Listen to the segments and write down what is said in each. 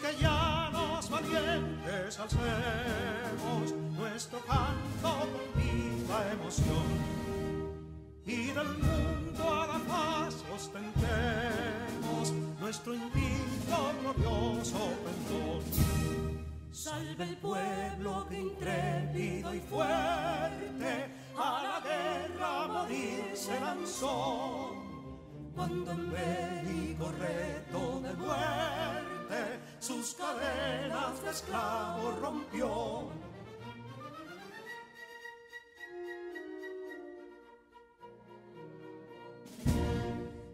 que ya los valientes alcemos nuestro canto con viva emoción, y del mundo a la paz ostentemos nuestro invicto glorioso pendón. Salve el pueblo que intrépido y fuerte a la guerra a morir se lanzó, cuando en bélico reto de muerte sus cadenas de esclavos rompió.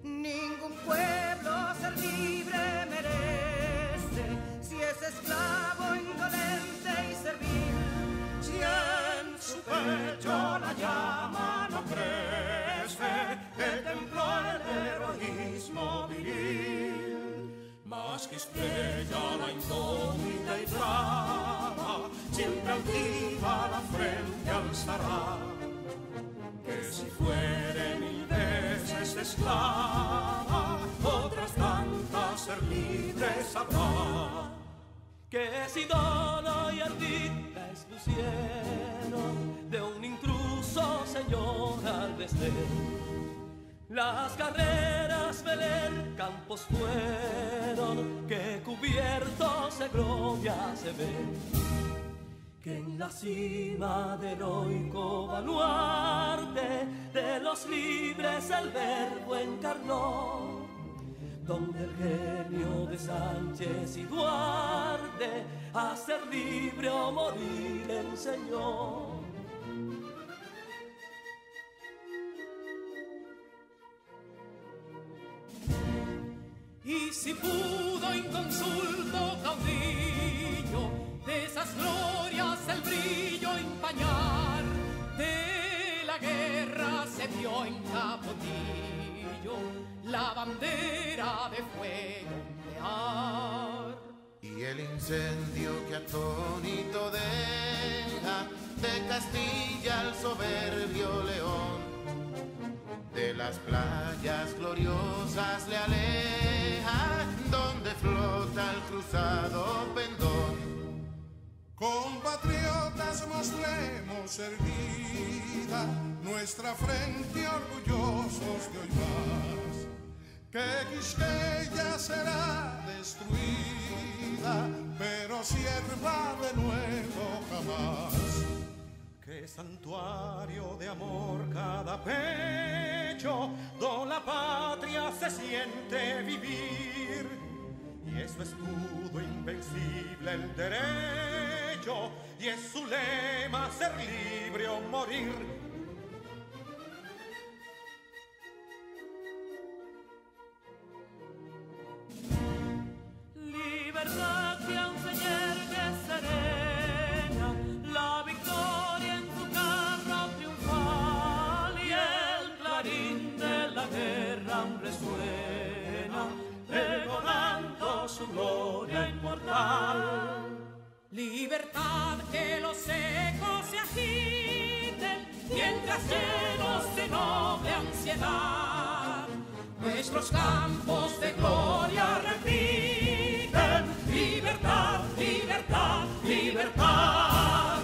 Ningún pueblo ser libre merece si es esclavo, indolente y servil. Si en su pecho la llama no crece, que templó el heroísmo viril, más que estrella la indómita y brava, siempre altiva la frente alzará, que si fuere mil veces esclava, otras tantas ser libres habrá. Que si Dona y Ardid la expusieron de un intruso señor al desdén, las carreras Belén campos fueron que cubiertos de gloria se ven, que en la cima del heroico baluarte de los libres el verbo encarnó, donde el genio de Sánchez y Duarte a ser libre o morir enseñó. Y si pudo inconsulto caudillo de esas glorias el brillo empañar, de la guerra se vio en Capotillo la bandera de fuego ondear. Y el incendio que atónito deja de Castilla al soberbio león, de las playas gloriosas le aleja, donde flota el cruzado pendón. Compatriotas, mostremos erguida nuestra frente orgullosos de hoy más, que Quisqueya será destruida, pero sierva de nuevo jamás. Que santuario de amor cada pecho, donde la patria se siente vivir, y es su escudo invencible el derecho, y es su lema ser libre o morir. Libertad que aún se yergue serena, la victoria en su carro triunfal, y el clarín de la guerra aún resuena, pregonando su gloria inmortal. Libertad, que los ecos se agiten mientras llenos de noble ansiedad nuestros campos de gloria repiten: libertad, libertad, libertad.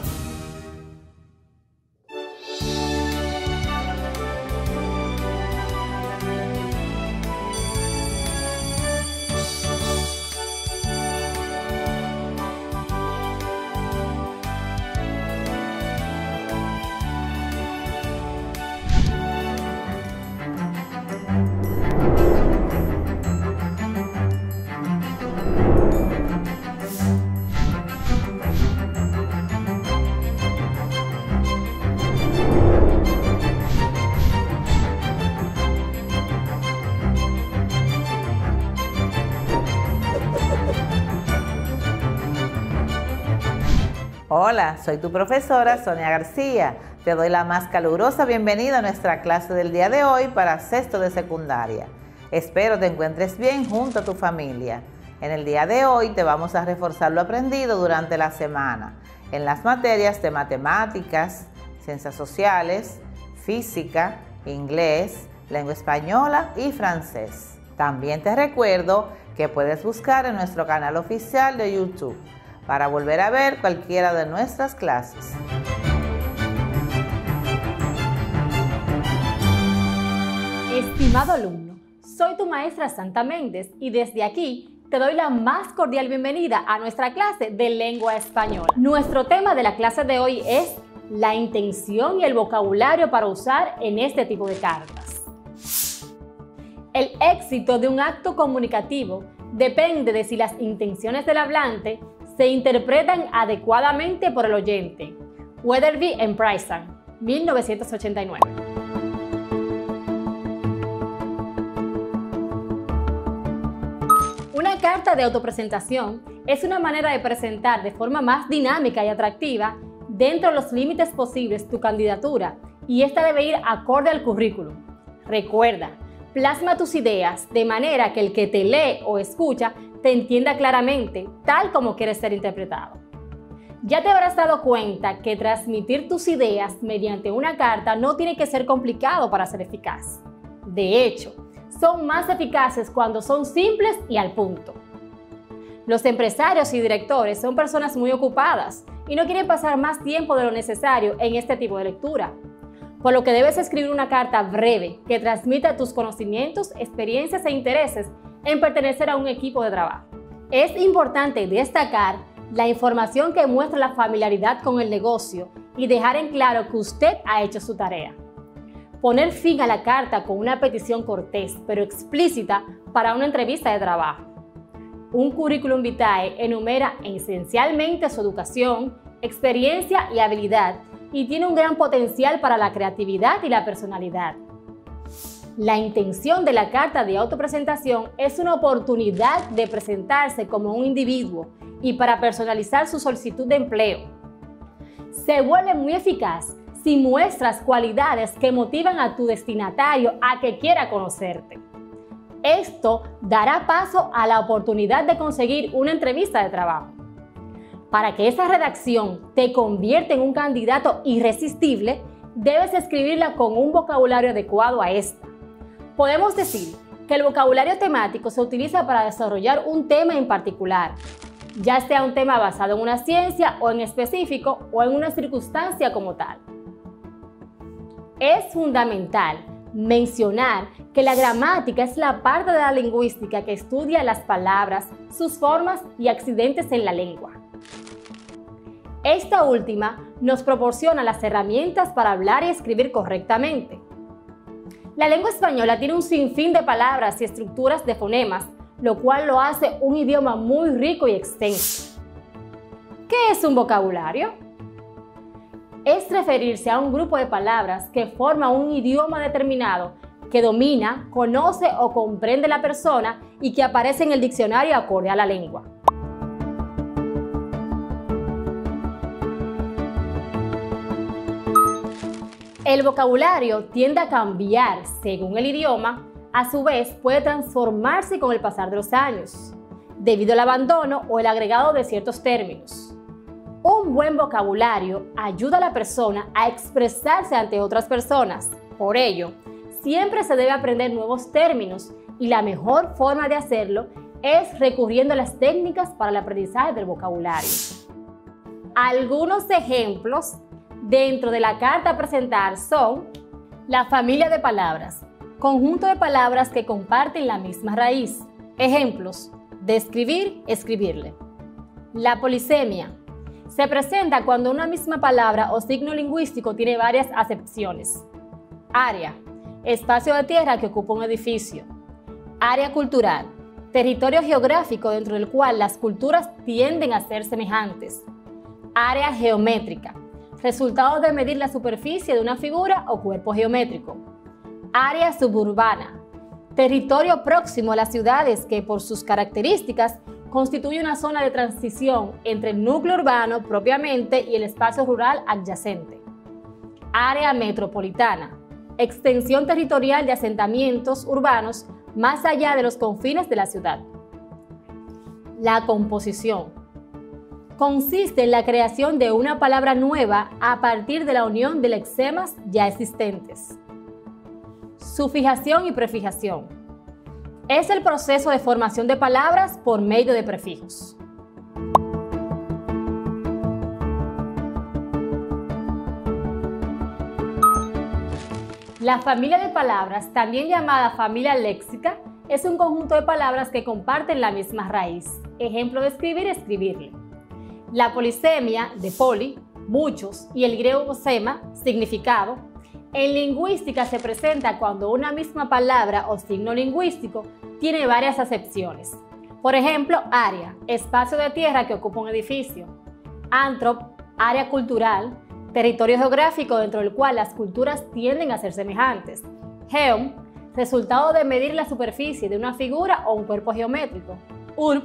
Hola, soy tu profesora Sonia García. Te doy la más calurosa bienvenida a nuestra clase del día de hoy para sexto de secundaria. Espero te encuentres bien junto a tu familia. En el día de hoy te vamos a reforzar lo aprendido durante la semana en las materias de matemáticas, ciencias sociales, física, inglés, lengua española y francés. También te recuerdo que puedes buscar en nuestro canal oficial de YouTube para volver a ver cualquiera de nuestras clases. Estimado alumno, soy tu maestra Santa Méndez y desde aquí te doy la más cordial bienvenida a nuestra clase de lengua española. Nuestro tema de la clase de hoy es la intención y el vocabulario para usar en este tipo de cartas. El éxito de un acto comunicativo depende de si las intenciones del hablante se interpretan adecuadamente por el oyente. Weatherby and Price, 1989. Una carta de autopresentación es una manera de presentar de forma más dinámica y atractiva dentro de los límites posibles tu candidatura y esta debe ir acorde al currículum. Recuerda, plasma tus ideas de manera que el que te lee o escucha te entienda claramente, tal como quieres ser interpretado. Ya te habrás dado cuenta que transmitir tus ideas mediante una carta no tiene que ser complicado para ser eficaz. De hecho, son más eficaces cuando son simples y al punto. Los empresarios y directores son personas muy ocupadas y no quieren pasar más tiempo de lo necesario en este tipo de lectura, por lo que debes escribir una carta breve que transmita tus conocimientos, experiencias e intereses en pertenecer a un equipo de trabajo. Es importante destacar la información que muestra la familiaridad con el negocio y dejar en claro que usted ha hecho su tarea. Poner fin a la carta con una petición cortés pero explícita para una entrevista de trabajo. Un currículum vitae enumera esencialmente su educación, experiencia y habilidad y tiene un gran potencial para la creatividad y la personalidad. La intención de la carta de autopresentación es una oportunidad de presentarse como un individuo y para personalizar su solicitud de empleo. Se vuelve muy eficaz si muestras cualidades que motivan a tu destinatario a que quiera conocerte. Esto dará paso a la oportunidad de conseguir una entrevista de trabajo. Para que esa redacción te convierta en un candidato irresistible, debes escribirla con un vocabulario adecuado a esta. Podemos decir que el vocabulario temático se utiliza para desarrollar un tema en particular, ya sea un tema basado en una ciencia o en específico o en una circunstancia como tal. Es fundamental mencionar que la gramática es la parte de la lingüística que estudia las palabras, sus formas y accidentes en la lengua. Esta última nos proporciona las herramientas para hablar y escribir correctamente. La lengua española tiene un sinfín de palabras y estructuras de fonemas, lo cual lo hace un idioma muy rico y extenso. ¿Qué es un vocabulario? Es referirse a un grupo de palabras que forma un idioma determinado que domina, conoce o comprende la persona y que aparece en el diccionario acorde a la lengua. El vocabulario tiende a cambiar según el idioma, a su vez puede transformarse con el pasar de los años, debido al abandono o el agregado de ciertos términos. Un buen vocabulario ayuda a la persona a expresarse ante otras personas. Por ello, siempre se debe aprender nuevos términos y la mejor forma de hacerlo es recurriendo a las técnicas para el aprendizaje del vocabulario. Algunos ejemplos dentro de la carta a presentar son la familia de palabras, conjunto de palabras que comparten la misma raíz. Ejemplos: describir, escribirle. La polisemia se presenta cuando una misma palabra o signo lingüístico tiene varias acepciones. Área: espacio de tierra que ocupa un edificio. Área cultural: territorio geográfico dentro del cual las culturas tienden a ser semejantes. Área geométrica: resultado de medir la superficie de una figura o cuerpo geométrico. Área suburbana: territorio próximo a las ciudades que por sus características constituye una zona de transición entre el núcleo urbano propiamente y el espacio rural adyacente. Área metropolitana: extensión territorial de asentamientos urbanos más allá de los confines de la ciudad. La composición consiste en la creación de una palabra nueva a partir de la unión de lexemas ya existentes. Sufijación y prefijación: Es el proceso de formación de palabras por medio de prefijos. La familia de palabras, también llamada familia léxica, es un conjunto de palabras que comparten la misma raíz. Ejemplo de escribir, escribirle. La polisemia, de poli, muchos, y el griego sema, significado, en lingüística se presenta cuando una misma palabra o signo lingüístico tiene varias acepciones. Por ejemplo, área, espacio de tierra que ocupa un edificio. Anthrop, área cultural, territorio geográfico dentro del cual las culturas tienden a ser semejantes. Geom, resultado de medir la superficie de una figura o un cuerpo geométrico. Urb,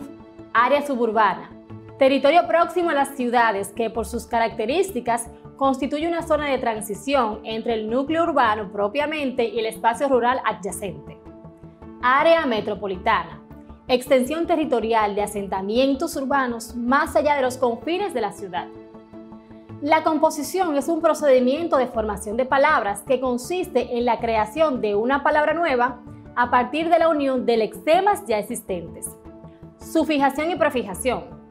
área suburbana, territorio próximo a las ciudades que por sus características constituye una zona de transición entre el núcleo urbano propiamente y el espacio rural adyacente. Área metropolitana, extensión territorial de asentamientos urbanos más allá de los confines de la ciudad. La composición es un procedimiento de formación de palabras que consiste en la creación de una palabra nueva a partir de la unión de lexemas ya existentes. Sufijación y prefijación.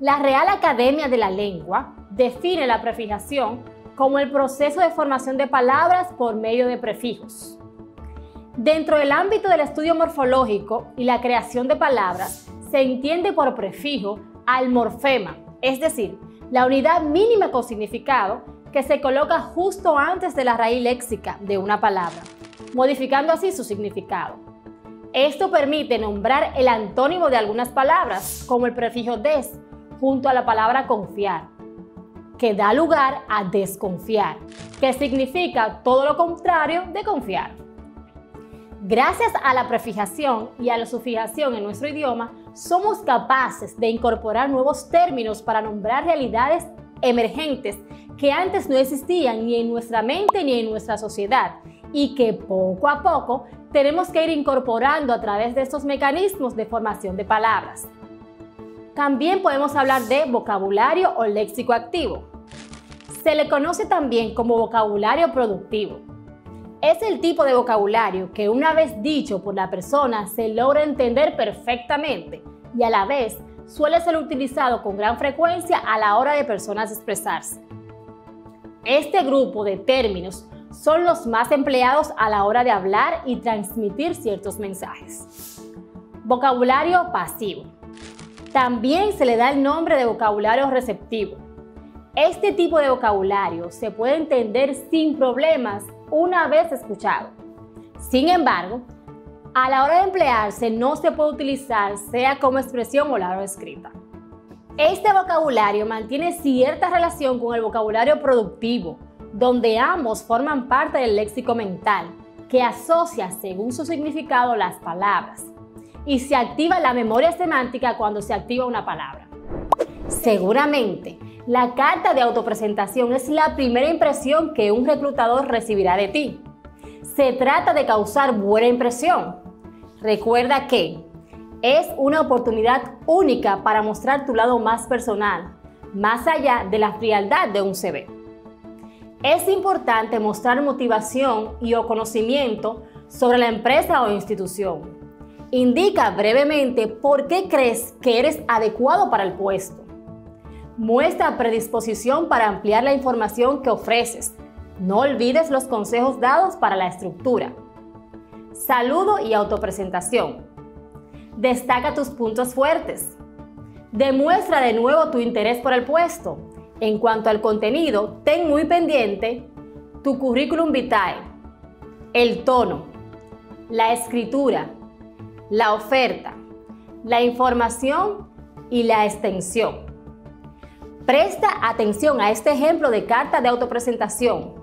La Real Academia de la Lengua define la prefijación como el proceso de formación de palabras por medio de prefijos. Dentro del ámbito del estudio morfológico y la creación de palabras, se entiende por prefijo al morfema, es decir, la unidad mínima con significado que se coloca justo antes de la raíz léxica de una palabra, modificando así su significado. Esto permite nombrar el antónimo de algunas palabras, como el prefijo des, junto a la palabra confiar, que da lugar a desconfiar, que significa todo lo contrario de confiar. Gracias a la prefijación y a la sufijación en nuestro idioma, somos capaces de incorporar nuevos términos para nombrar realidades emergentes que antes no existían ni en nuestra mente ni en nuestra sociedad y que poco a poco tenemos que ir incorporando a través de estos mecanismos de formación de palabras. También podemos hablar de vocabulario o léxico activo. Se le conoce también como vocabulario productivo. Es el tipo de vocabulario que una vez dicho por la persona se logra entender perfectamente y a la vez suele ser utilizado con gran frecuencia a la hora de personas expresarse. Este grupo de términos son los más empleados a la hora de hablar y transmitir ciertos mensajes. Vocabulario pasivo. También se le da el nombre de vocabulario receptivo. Este tipo de vocabulario se puede entender sin problemas una vez escuchado. Sin embargo, a la hora de emplearse no se puede utilizar sea como expresión oral o escrita. Este vocabulario mantiene cierta relación con el vocabulario productivo, donde ambos forman parte del léxico mental, que asocia según su significado las palabras, y se activa la memoria semántica cuando se activa una palabra. Seguramente, la carta de autopresentación es la primera impresión que un reclutador recibirá de ti. Se trata de causar buena impresión. Recuerda que es una oportunidad única para mostrar tu lado más personal, más allá de la frialdad de un CV. Es importante mostrar motivación y o conocimiento sobre la empresa o institución. Indica brevemente por qué crees que eres adecuado para el puesto. Muestra predisposición para ampliar la información que ofreces. No olvides los consejos dados para la estructura. Saludo y autopresentación. Destaca tus puntos fuertes. Demuestra de nuevo tu interés por el puesto. En cuanto al contenido, ten muy pendiente tu currículum vitae, el tono, la escritura, la oferta, la información y la extensión. Presta atención a este ejemplo de carta de autopresentación.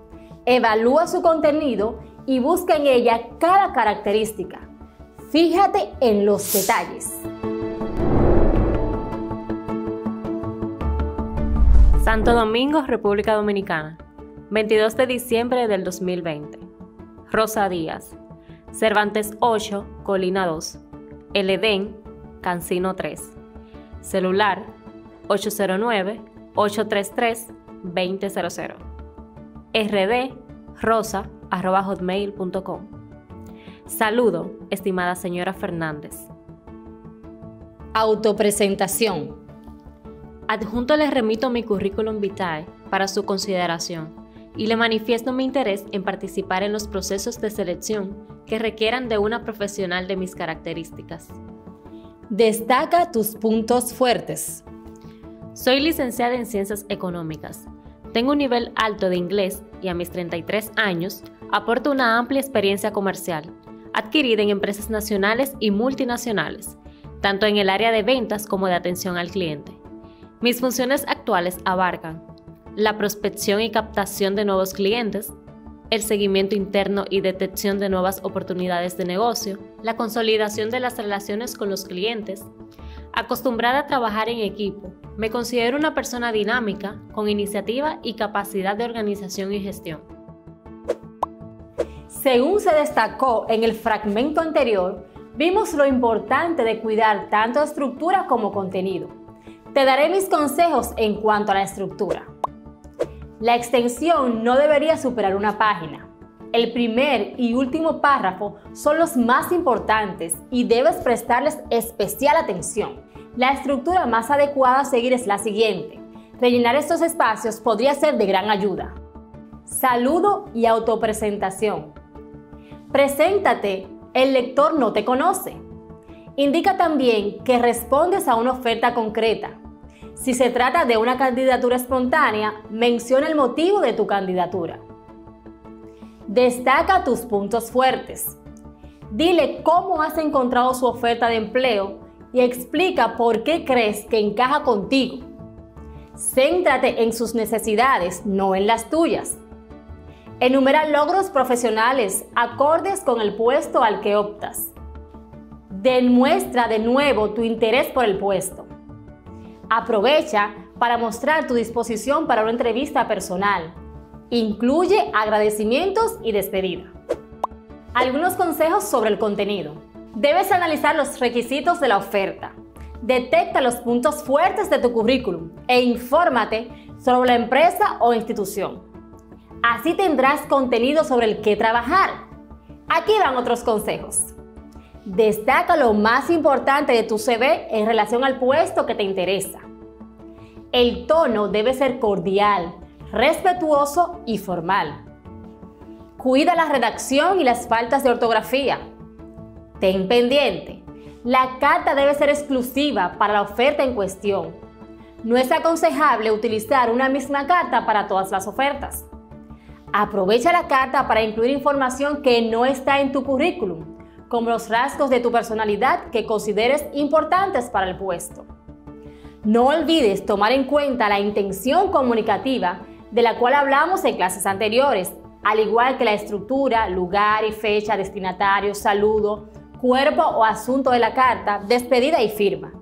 Evalúa su contenido y busca en ella cada característica. Fíjate en los detalles. Santo Domingo, República Dominicana, 22 de diciembre del 2020. Rosa Díaz, Cervantes 8, Colina 2, El Edén, Cancino 3. Celular 809-833-2000. rd@hotmail.com. Saludo, estimada señora Fernández. Autopresentación. Adjunto le remito mi currículum vitae para su consideración y le manifiesto mi interés en participar en los procesos de selección que requieran de una profesional de mis características. Destaca tus puntos fuertes. Soy licenciada en Ciencias Económicas. Tengo un nivel alto de inglés y a mis 33 años aporto una amplia experiencia comercial, adquirida en empresas nacionales y multinacionales, tanto en el área de ventas como de atención al cliente. Mis funciones actuales abarcan la prospección y captación de nuevos clientes, el seguimiento interno y detección de nuevas oportunidades de negocio, la consolidación de las relaciones con los clientes. Acostumbrada a trabajar en equipo, me considero una persona dinámica, con iniciativa y capacidad de organización y gestión. Según se destacó en el fragmento anterior, vimos lo importante de cuidar tanto estructura como contenido. Te daré mis consejos en cuanto a la estructura. La extensión no debería superar una página. El primer y último párrafo son los más importantes y debes prestarles especial atención. La estructura más adecuada a seguir es la siguiente. Rellenar estos espacios podría ser de gran ayuda. Saludo y autopresentación. Preséntate, el lector no te conoce. Indica también que respondes a una oferta concreta. Si se trata de una candidatura espontánea, menciona el motivo de tu candidatura. Destaca tus puntos fuertes. Dile cómo has encontrado su oferta de empleo y explica por qué crees que encaja contigo. Céntrate en sus necesidades, no en las tuyas. Enumera logros profesionales acordes con el puesto al que optas. Demuestra de nuevo tu interés por el puesto. Aprovecha para mostrar tu disposición para una entrevista personal. Incluye agradecimientos y despedida. Algunos consejos sobre el contenido. Debes analizar los requisitos de la oferta. Detecta los puntos fuertes de tu currículum e infórmate sobre la empresa o institución. Así tendrás contenido sobre el que trabajar. Aquí van otros consejos. Destaca lo más importante de tu CV en relación al puesto que te interesa. El tono debe ser cordial, respetuoso y formal. Cuida la redacción y las faltas de ortografía. Ten pendiente. La carta debe ser exclusiva para la oferta en cuestión. No es aconsejable utilizar una misma carta para todas las ofertas. Aprovecha la carta para incluir información que no está en tu currículum, como los rasgos de tu personalidad que consideres importantes para el puesto. No olvides tomar en cuenta la intención comunicativa de la cual hablamos en clases anteriores, al igual que la estructura, lugar y fecha, destinatario, saludo, cuerpo o asunto de la carta, despedida y firma.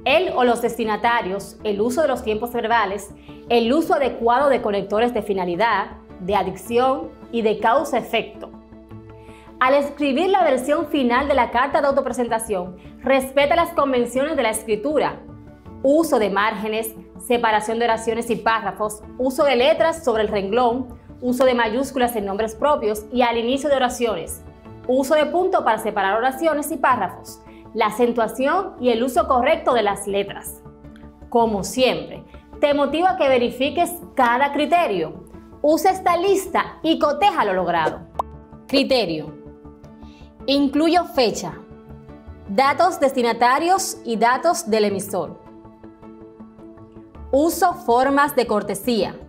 El o los destinatarios, el uso de los tiempos verbales, el uso adecuado de conectores de finalidad, de adicción y de causa-efecto. Al escribir la versión final de la carta de autopresentación, respeta las convenciones de la escritura, uso de márgenes, separación de oraciones y párrafos, uso de letras sobre el renglón, uso de mayúsculas en nombres propios y al inicio de oraciones, uso de punto para separar oraciones y párrafos, la acentuación y el uso correcto de las letras. Como siempre, te motiva a que verifiques cada criterio. Usa esta lista y coteja lo logrado. Criterio. Incluyo fecha, datos destinatarios y datos del emisor. Uso formas de cortesía.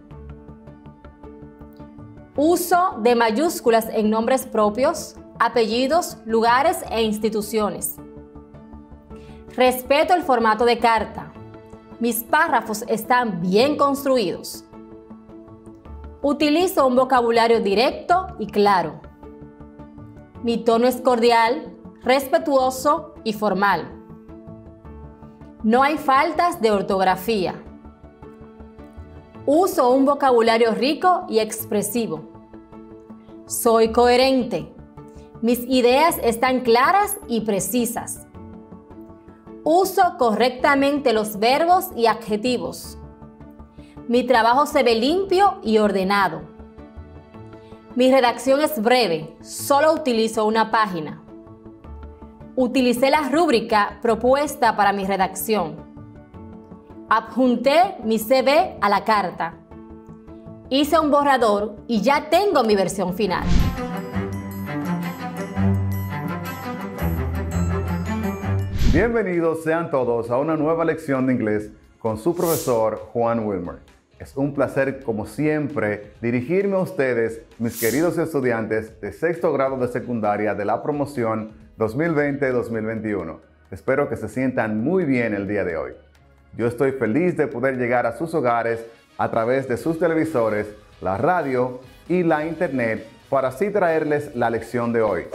Uso de mayúsculas en nombres propios, apellidos, lugares e instituciones. Respeto el formato de carta. Mis párrafos están bien construidos. Utilizo un vocabulario directo y claro. Mi tono es cordial, respetuoso y formal. No hay faltas de ortografía. Uso un vocabulario rico y expresivo. Soy coherente. Mis ideas están claras y precisas. Uso correctamente los verbos y adjetivos. Mi trabajo se ve limpio y ordenado. Mi redacción es breve, solo utilizo una página. Utilicé la rúbrica propuesta para mi redacción. Adjunté mi CV a la carta. Hice un borrador y ya tengo mi versión final. Bienvenidos sean todos a una nueva lección de inglés con su profesor Juan Wilmer. Es un placer, como siempre, dirigirme a ustedes, mis queridos estudiantes de sexto grado de secundaria de la promoción 2020-2021. Espero que se sientan muy bien el día de hoy. Yo estoy feliz de poder llegar a sus hogares a través de sus televisores, la radio y la internet para así traerles la lección de hoy.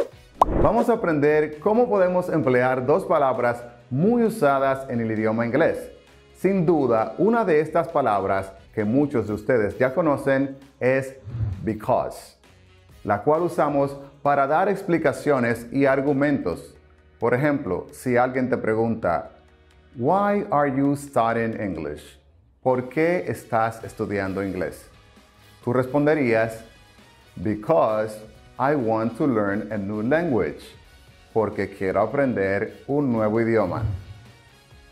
Vamos a aprender cómo podemos emplear dos palabras muy usadas en el idioma inglés. Sin duda, una de estas palabras que muchos de ustedes ya conocen es because, la cual usamos para dar explicaciones y argumentos. Por ejemplo, si alguien te pregunta, "Why are you studying English?" ¿Por qué estás estudiando inglés? Tú responderías, "Because I want to learn a new language." Porque quiero aprender un nuevo idioma.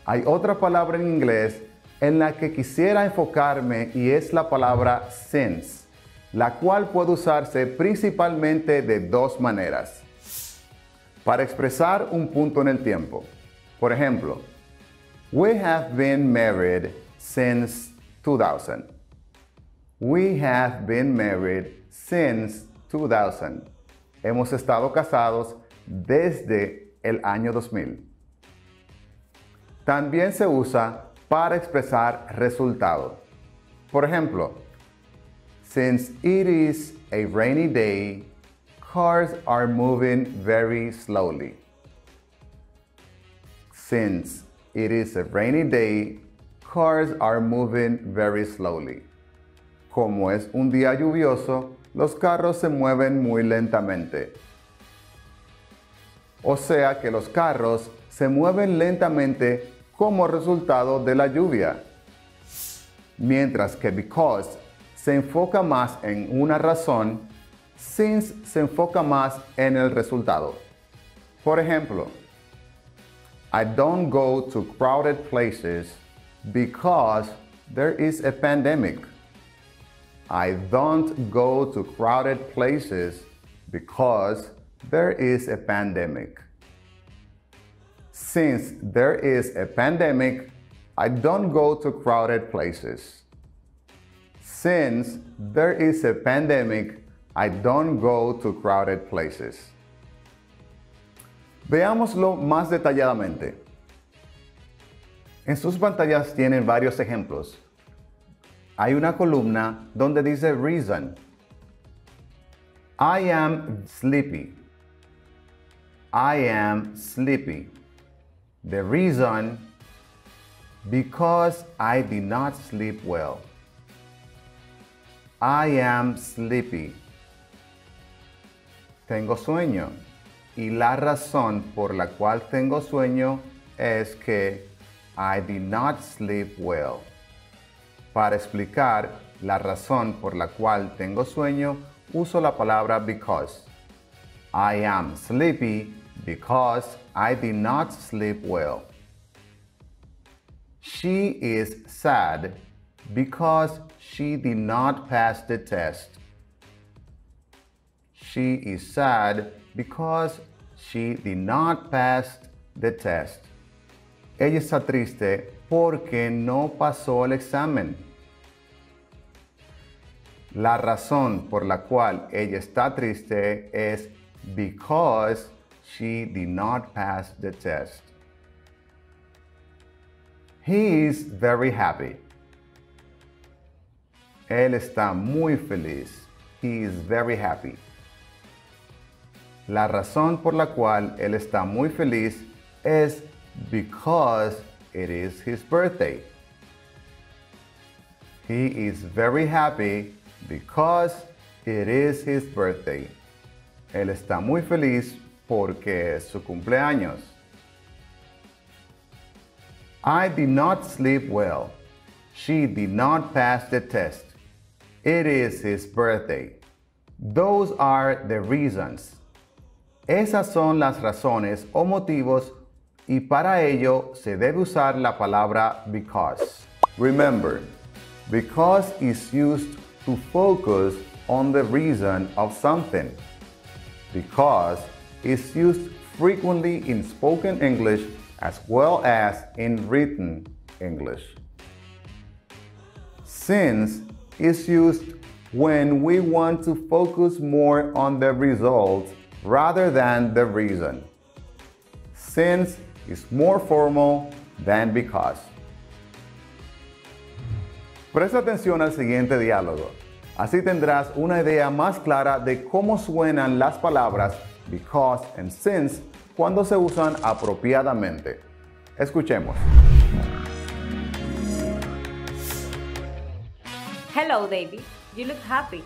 Hay otra palabra en inglés en la que quisiera enfocarme y es la palabra since, la cual puede usarse principalmente de dos maneras. Para expresar un punto en el tiempo. Por ejemplo, "We have been married since 2000. We have been married since 2000. Hemos estado casados desde el año 2000. También se usa para expresar resultado. Por ejemplo, "Since it is a rainy day, cars are moving very slowly." Since it is a rainy day, cars are moving very slowly. Como es un día lluvioso, los carros se mueven muy lentamente. O sea que los carros se mueven lentamente como resultado de la lluvia. Mientras que because se enfoca más en una razón, since se enfoca más en el resultado. Por ejemplo, "I don't go to crowded places because there is a pandemic." I don't go to crowded places because there is a pandemic. Since there is a pandemic, I don't go to crowded places. Since there is a pandemic, I don't go to crowded places. Veámoslo más detalladamente. En sus pantallas tienen varios ejemplos. Hay una columna donde dice reason. I am sleepy. I am sleepy. The reason, because I did not sleep well. I am sleepy. Tengo sueño. Y la razón por la cual tengo sueño es que I did not sleep well. Para explicar la razón por la cual tengo sueño, uso la palabra because. I am sleepy because I did not sleep well. She is sad because she did not pass the test. She is sad because she did not pass the test. Ella está triste porque no pasó el examen. La razón por la cual ella está triste es because she did not pass the test. He is very happy. Él está muy feliz. He is very happy. La razón por la cual él está muy feliz es because it is his birthday. He is very happy because it is his birthday. Él está muy feliz porque es su cumpleaños. I did not sleep well. She did not pass the test. It is his birthday. Those are the reasons. Esas son las razones o motivos y para ello se debe usar la palabra because. Remember, because is used to focus on the reason of something. Because is used frequently in spoken English as well as in written English. Since is used when we want to focus more on the result rather than the reason. Since is more formal than because. Presta atención al siguiente diálogo. Así tendrás una idea más clara de cómo suenan las palabras because and since cuando se usan apropiadamente. Escuchemos. Hello, David. You look happy.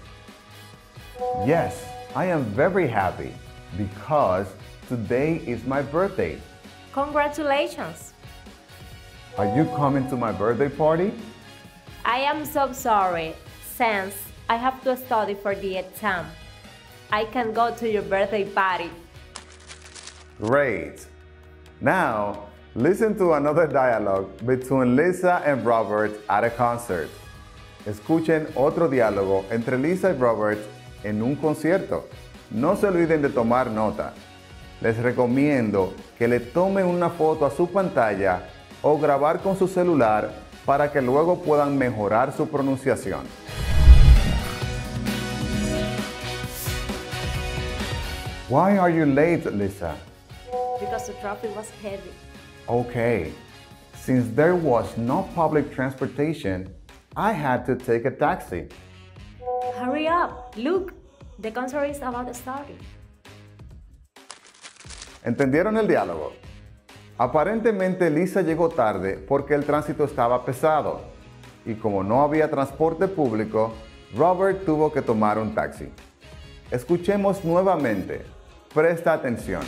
Yes, I am very happy because today is my birthday. Congratulations. Are you coming to my birthday party? I am so sorry, since I have to study for the exam. I can go to your birthday party. Great. Now, listen to another dialogue between Lisa and Robert at a concert. Escuchen otro diálogo entre Lisa y Robert en un concierto. No se olviden de tomar nota. Les recomiendo que le tomen una foto a su pantalla o grabar con su celular para que luego puedan mejorar su pronunciación. Why are you late, Lisa? Because the traffic was heavy. Okay. Since there was no public transportation, I had to take a taxi. Hurry up! Look, the concert is about to start. ¿Entendieron el diálogo? Aparentemente Lisa llegó tarde porque el tránsito estaba pesado y como no había transporte público, Robert tuvo que tomar un taxi. Escuchemos nuevamente. Presta atención.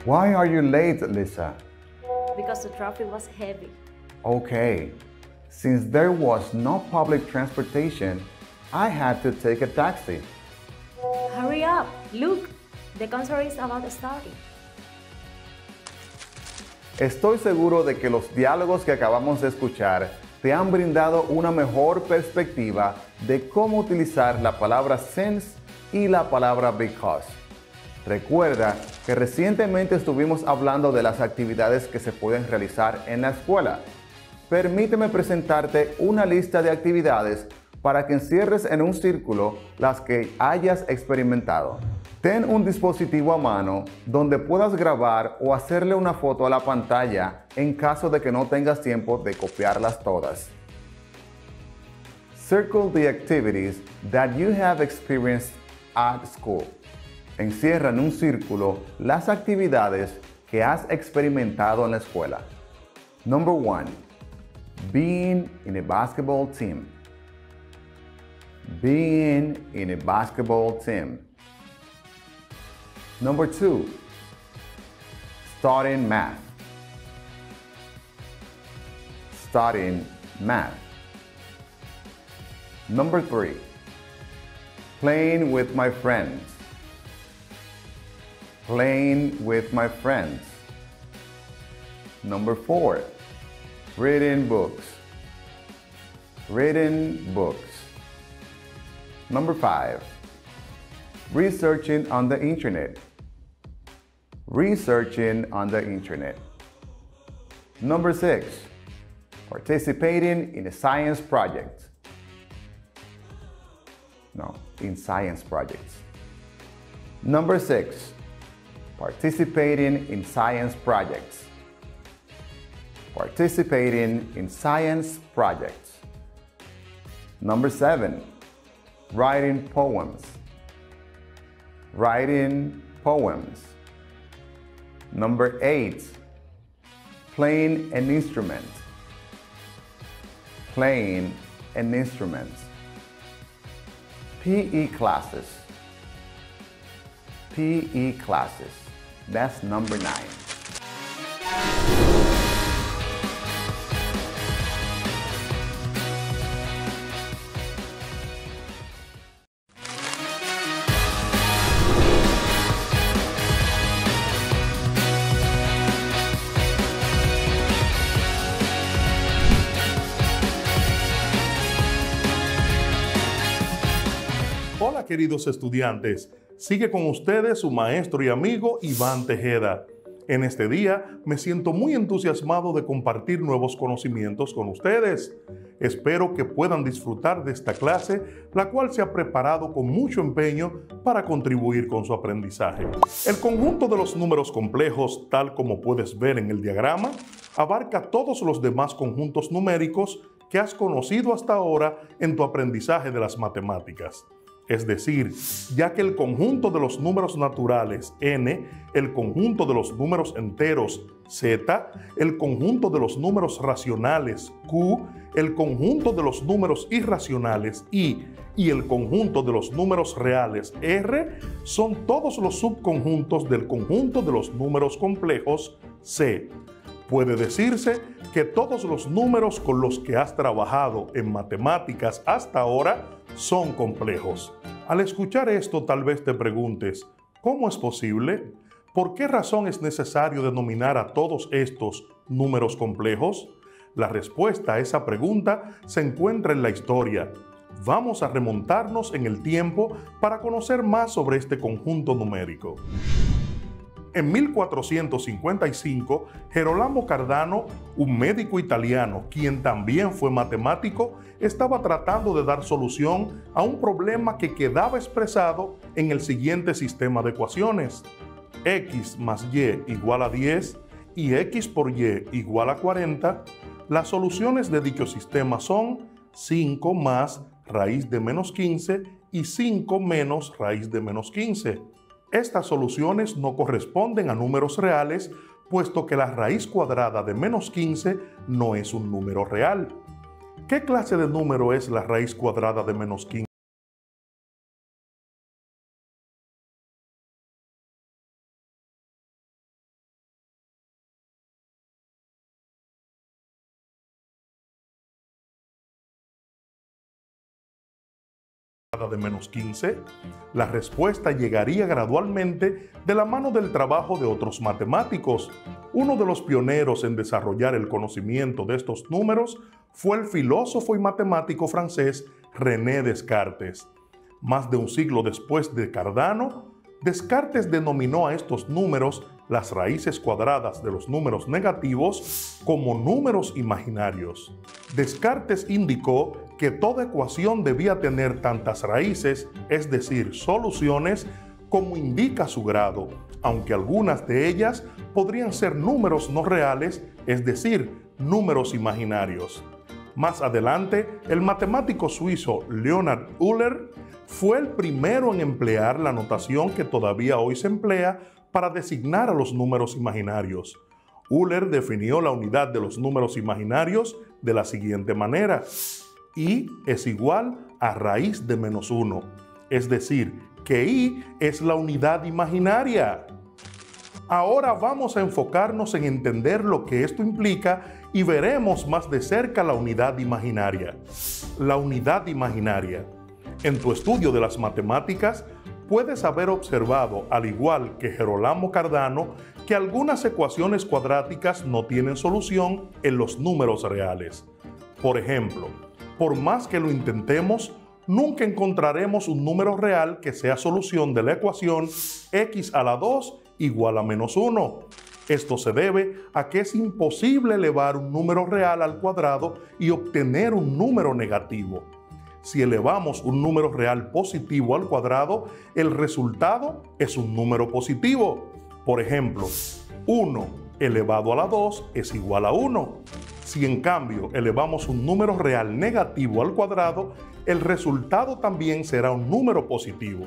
Why are you late, Lisa? Because the traffic was heavy. Okay. Since there was no public transportation, I had to take a taxi. Hurry up! Look, the concert is about to start. Estoy seguro de que los diálogos que acabamos de escuchar te han brindado una mejor perspectiva de cómo utilizar la palabra since y la palabra because. Recuerda que recientemente estuvimos hablando de las actividades que se pueden realizar en la escuela. Permíteme presentarte una lista de actividades para que encierres en un círculo las que hayas experimentado. Ten un dispositivo a mano donde puedas grabar o hacerle una foto a la pantalla en caso de que no tengas tiempo de copiarlas todas. Circle the activities that you have experienced at school. Encierra en un círculo las actividades que has experimentado en la escuela. Number 1. Being in a basketball team. Being in a basketball team. Number 2. Studying math. Studying math. Number 3. Playing with my friends. Playing with my friends. Number 4. Reading books. Reading books. Number 5. Researching on the internet. Researching on the internet. Number 6. Participating in a science project. No, in science projects. Number 6. Participating in science projects. Participating in science projects. Number 7. Writing poems. Writing poems. Number 8. Playing an instrument. Playing an instrument. PE classes. PE classes. That's number 9. queridos estudiantes, sigue con ustedes su maestro y amigo Iván Tejeda. En este día me siento muy entusiasmado de compartir nuevos conocimientos con ustedes. Espero que puedan disfrutar de esta clase, la cual se ha preparado con mucho empeño para contribuir con su aprendizaje. El conjunto de los números complejos, tal como puedes ver en el diagrama, abarca todos los demás conjuntos numéricos que has conocido hasta ahora en tu aprendizaje de las matemáticas. Es decir, ya que el conjunto de los números naturales n, el conjunto de los números enteros z, el conjunto de los números racionales q, el conjunto de los números irracionales i y el conjunto de los números reales r son todos los subconjuntos del conjunto de los números complejos c. Puede decirse que todos los números con los que has trabajado en matemáticas hasta ahora son complejos. Al escuchar esto, tal vez te preguntes, ¿cómo es posible? ¿Por qué razón es necesario denominar a todos estos números complejos? La respuesta a esa pregunta se encuentra en la historia. Vamos a remontarnos en el tiempo para conocer más sobre este conjunto numérico. En 1455, Gerolamo Cardano, un médico italiano, quien también fue matemático, estaba tratando de dar solución a un problema que quedaba expresado en el siguiente sistema de ecuaciones. X más y igual a 10 y x por y igual a 40. Las soluciones de dicho sistema son 5 más raíz de menos 15 y 5 menos raíz de menos 15. Estas soluciones no corresponden a números reales, puesto que la raíz cuadrada de menos 15 no es un número real. ¿Qué clase de número es la raíz cuadrada de menos 15? De menos 15, la respuesta llegaría gradualmente de la mano del trabajo de otros matemáticos. Uno de los pioneros en desarrollar el conocimiento de estos números fue el filósofo y matemático francés René Descartes. Más de un siglo después de Cardano, Descartes denominó a estos números, las raíces cuadradas de los números negativos, como números imaginarios. Descartes indicó que toda ecuación debía tener tantas raíces, es decir, soluciones, como indica su grado, aunque algunas de ellas podrían ser números no reales, es decir, números imaginarios. Más adelante, el matemático suizo Leonhard Euler fue el primero en emplear la notación que todavía hoy se emplea para designar a los números imaginarios. Euler definió la unidad de los números imaginarios de la siguiente manera: i es igual a raíz de menos 1, es decir, que i es la unidad imaginaria. Ahora vamos a enfocarnos en entender lo que esto implica y veremos más de cerca la unidad imaginaria. La unidad imaginaria. En tu estudio de las matemáticas, puedes haber observado, al igual que Gerolamo Cardano, que algunas ecuaciones cuadráticas no tienen solución en los números reales. Por ejemplo, por más que lo intentemos, nunca encontraremos un número real que sea solución de la ecuación x a la 2 igual a menos 1. Esto se debe a que es imposible elevar un número real al cuadrado y obtener un número negativo. Si elevamos un número real positivo al cuadrado, el resultado es un número positivo. Por ejemplo, 1 elevado a la 2 es igual a 1. Si en cambio elevamos un número real negativo al cuadrado, el resultado también será un número positivo.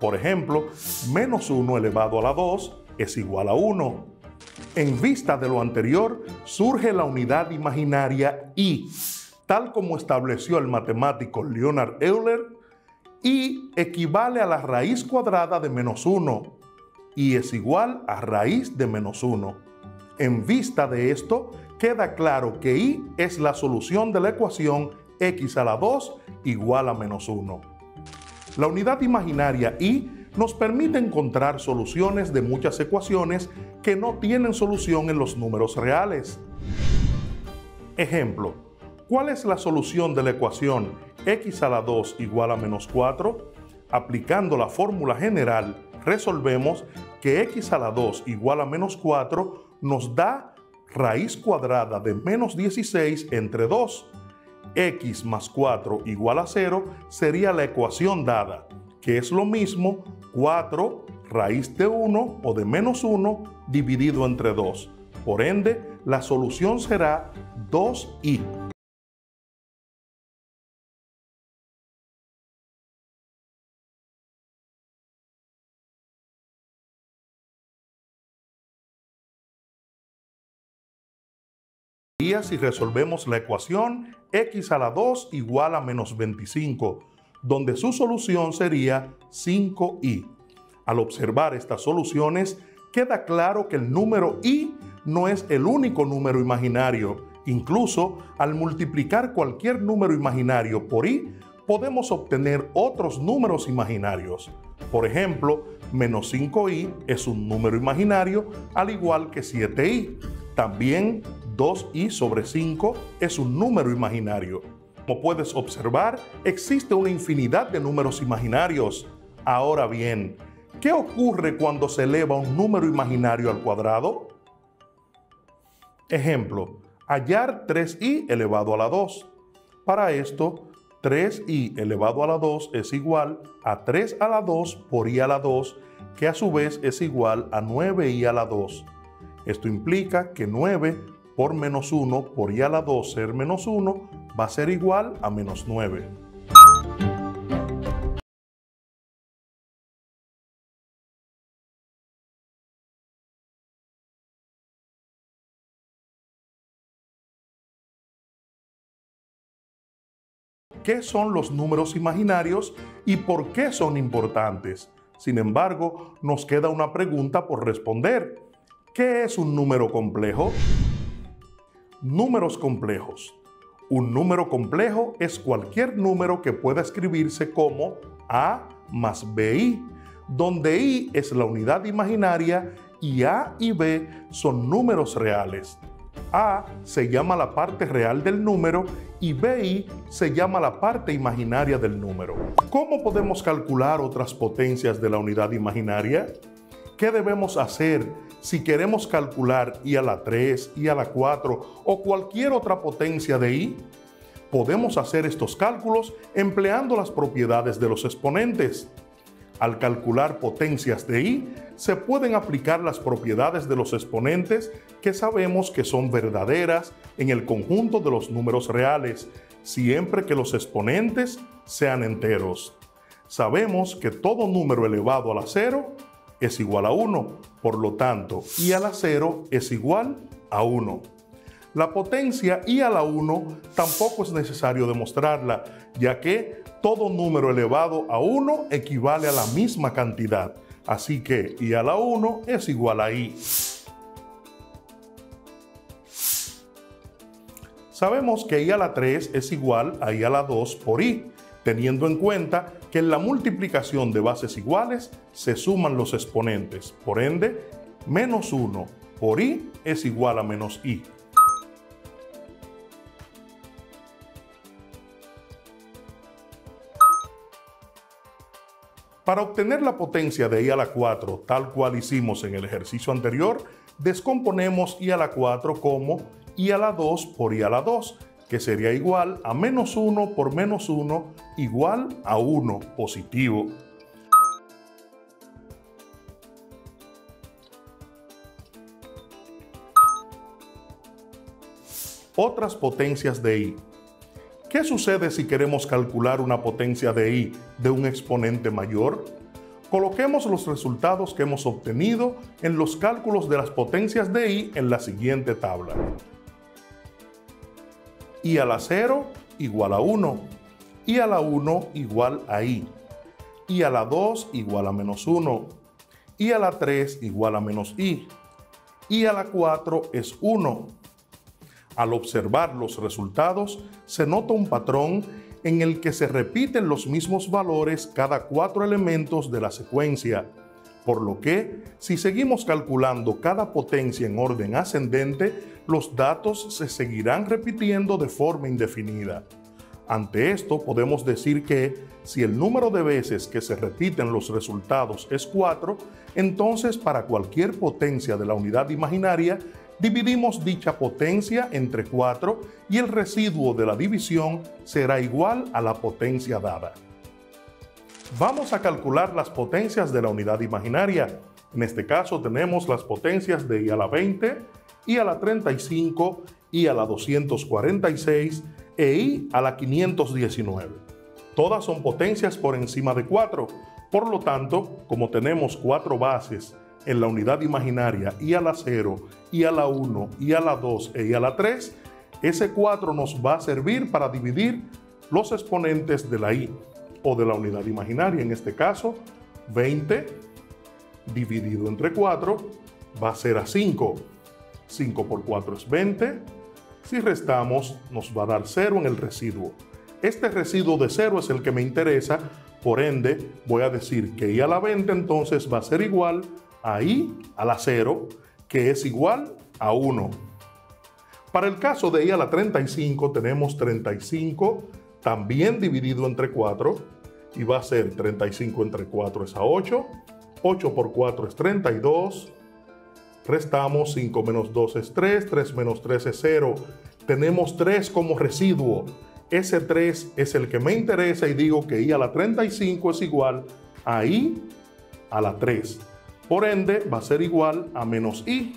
Por ejemplo, menos 1 elevado a la 2 es igual a 1. En vista de lo anterior, surge la unidad imaginaria i, tal como estableció el matemático Leonhard Euler. I equivale a la raíz cuadrada de menos 1. I es igual a raíz de menos 1. En vista de esto, queda claro que i es la solución de la ecuación x a la 2 igual a menos 1. La unidad imaginaria i nos permite encontrar soluciones de muchas ecuaciones que no tienen solución en los números reales. Ejemplo, ¿cuál es la solución de la ecuación x a la 2 igual a menos 4? Aplicando la fórmula general, resolvemos que x a la 2 igual a menos 4 nos da raíz cuadrada de menos 16 entre 2. X más 4 igual a 0 sería la ecuación dada, que es lo mismo 4 raíz de 1 o de menos 1 dividido entre 2. Por ende, la solución será 2i. Si resolvemos la ecuación x a la 2 igual a menos 25, donde su solución sería 5i. Al observar estas soluciones, queda claro que el número i no es el único número imaginario. Incluso, al multiplicar cualquier número imaginario por i, podemos obtener otros números imaginarios. Por ejemplo, menos 5i es un número imaginario, al igual que 7i. También 2i sobre 5 es un número imaginario. Como puedes observar, existe una infinidad de números imaginarios. Ahora bien, ¿qué ocurre cuando se eleva un número imaginario al cuadrado? Ejemplo, hallar 3i elevado a la 2. Para esto, 3i elevado a la 2 es igual a 3 a la 2 por i a la 2, que a su vez es igual a 9i a la 2. Esto implica que 9 por menos 1 por i a la 2 ser menos 1 va a ser igual a menos 9. ¿Qué son los números imaginarios y por qué son importantes? Sin embargo, nos queda una pregunta por responder. ¿Qué es un número complejo? Números complejos. Un número complejo es cualquier número que pueda escribirse como a más bi, donde i es la unidad imaginaria y a y b son números reales. A se llama la parte real del número y bi se llama la parte imaginaria del número. ¿Cómo podemos calcular otras potencias de la unidad imaginaria? ¿Qué debemos hacer si queremos calcular i a la 3, i a la 4 o cualquier otra potencia de i? Podemos hacer estos cálculos empleando las propiedades de los exponentes. Al calcular potencias de i, se pueden aplicar las propiedades de los exponentes que sabemos que son verdaderas en el conjunto de los números reales, siempre que los exponentes sean enteros. Sabemos que todo número elevado a la 0 es igual a 1, por lo tanto, i a la 0 es igual a 1. La potencia i a la 1 tampoco es necesario demostrarla, ya que todo número elevado a 1 equivale a la misma cantidad, así que i a la 1 es igual a i. Sabemos que i a la 3 es igual a i a la 2 por i, teniendo en cuenta que en la multiplicación de bases iguales se suman los exponentes. Por ende, menos 1 por i es igual a menos i. Para obtener la potencia de i a la 4, tal cual hicimos en el ejercicio anterior, descomponemos i a la 4 como i a la 2 por i a la 2, que sería igual a menos 1 por menos 1 igual a 1 positivo. Otras potencias de i. ¿Qué sucede si queremos calcular una potencia de i de un exponente mayor? Coloquemos los resultados que hemos obtenido en los cálculos de las potencias de i en la siguiente tabla. I a la 0 igual a 1, i a la 1 igual a i a la 2 igual a menos 1, i a la 3 igual a menos i a la 4 es 1. Al observar los resultados, se nota un patrón en el que se repiten los mismos valores cada 4 elementos de la secuencia, por lo que, si seguimos calculando cada potencia en orden ascendente, los datos se seguirán repitiendo de forma indefinida. Ante esto, podemos decir que, Si el número de veces que se repiten los resultados es 4, entonces para cualquier potencia de la unidad imaginaria, dividimos dicha potencia entre 4 y el residuo de la división será igual a la potencia dada. Vamos a calcular las potencias de la unidad imaginaria. En este caso tenemos las potencias de i a la 20, i a la 35, i a la 246 e i a la 519. Todas son potencias por encima de 4. Por lo tanto, como tenemos 4 bases en la unidad imaginaria i a la 0, i a la 1, i a la 2 e i a la 3, ese 4 nos va a servir para dividir los exponentes de la i o de la unidad imaginaria. En este caso, 20 dividido entre 4 va a ser a 5. 5 por 4 es 20. Si restamos, nos va a dar 0 en el residuo. Este residuo de 0 es el que me interesa, por ende voy a decir que i a la 20 entonces va a ser igual a i a la 0, que es igual a 1. Para el caso de i a la 35 tenemos 35 también dividido entre 4 y va a ser 35 entre 4 es a 8, 8 por 4 es 32, restamos 5 menos 2 es 3, 3 menos 3 es 0, tenemos 3 como residuo. Ese 3 es el que me interesa y digo que i a la 35 es igual a i a la 3. Por ende, va a ser igual a menos i.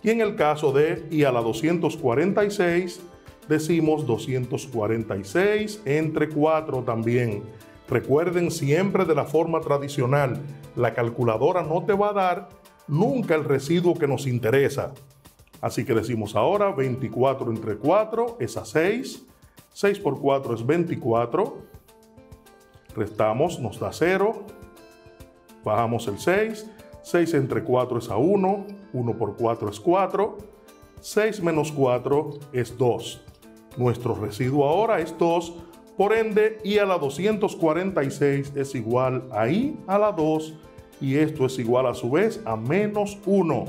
Y en el caso de i a la 246, decimos 246 entre 4 también. Recuerden siempre de la forma tradicional, la calculadora no te va a dar nunca el residuo que nos interesa. Así que decimos ahora 24 entre 4 es a 6. 6 por 4 es 24, restamos, nos da 0, bajamos el 6, 6 entre 4 es a 1, 1 por 4 es 4, 6 menos 4 es 2. Nuestro residuo ahora es 2, por ende i a la 246 es igual a i a la 2 y esto es igual a su vez a menos 1.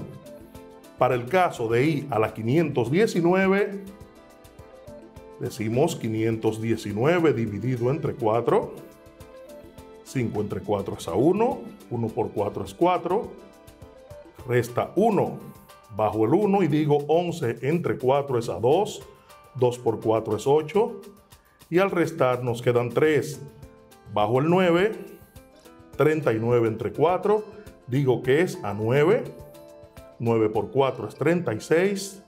Para el caso de i a la 519, decimos 519 dividido entre 4, 5 entre 4 es a 1, 1 por 4 es 4, resta 1, bajo el 1 y digo 11 entre 4 es a 2, 2 por 4 es 8, y al restar nos quedan 3, bajo el 9, 39 entre 4, digo que es a 9, 9 por 4 es 36,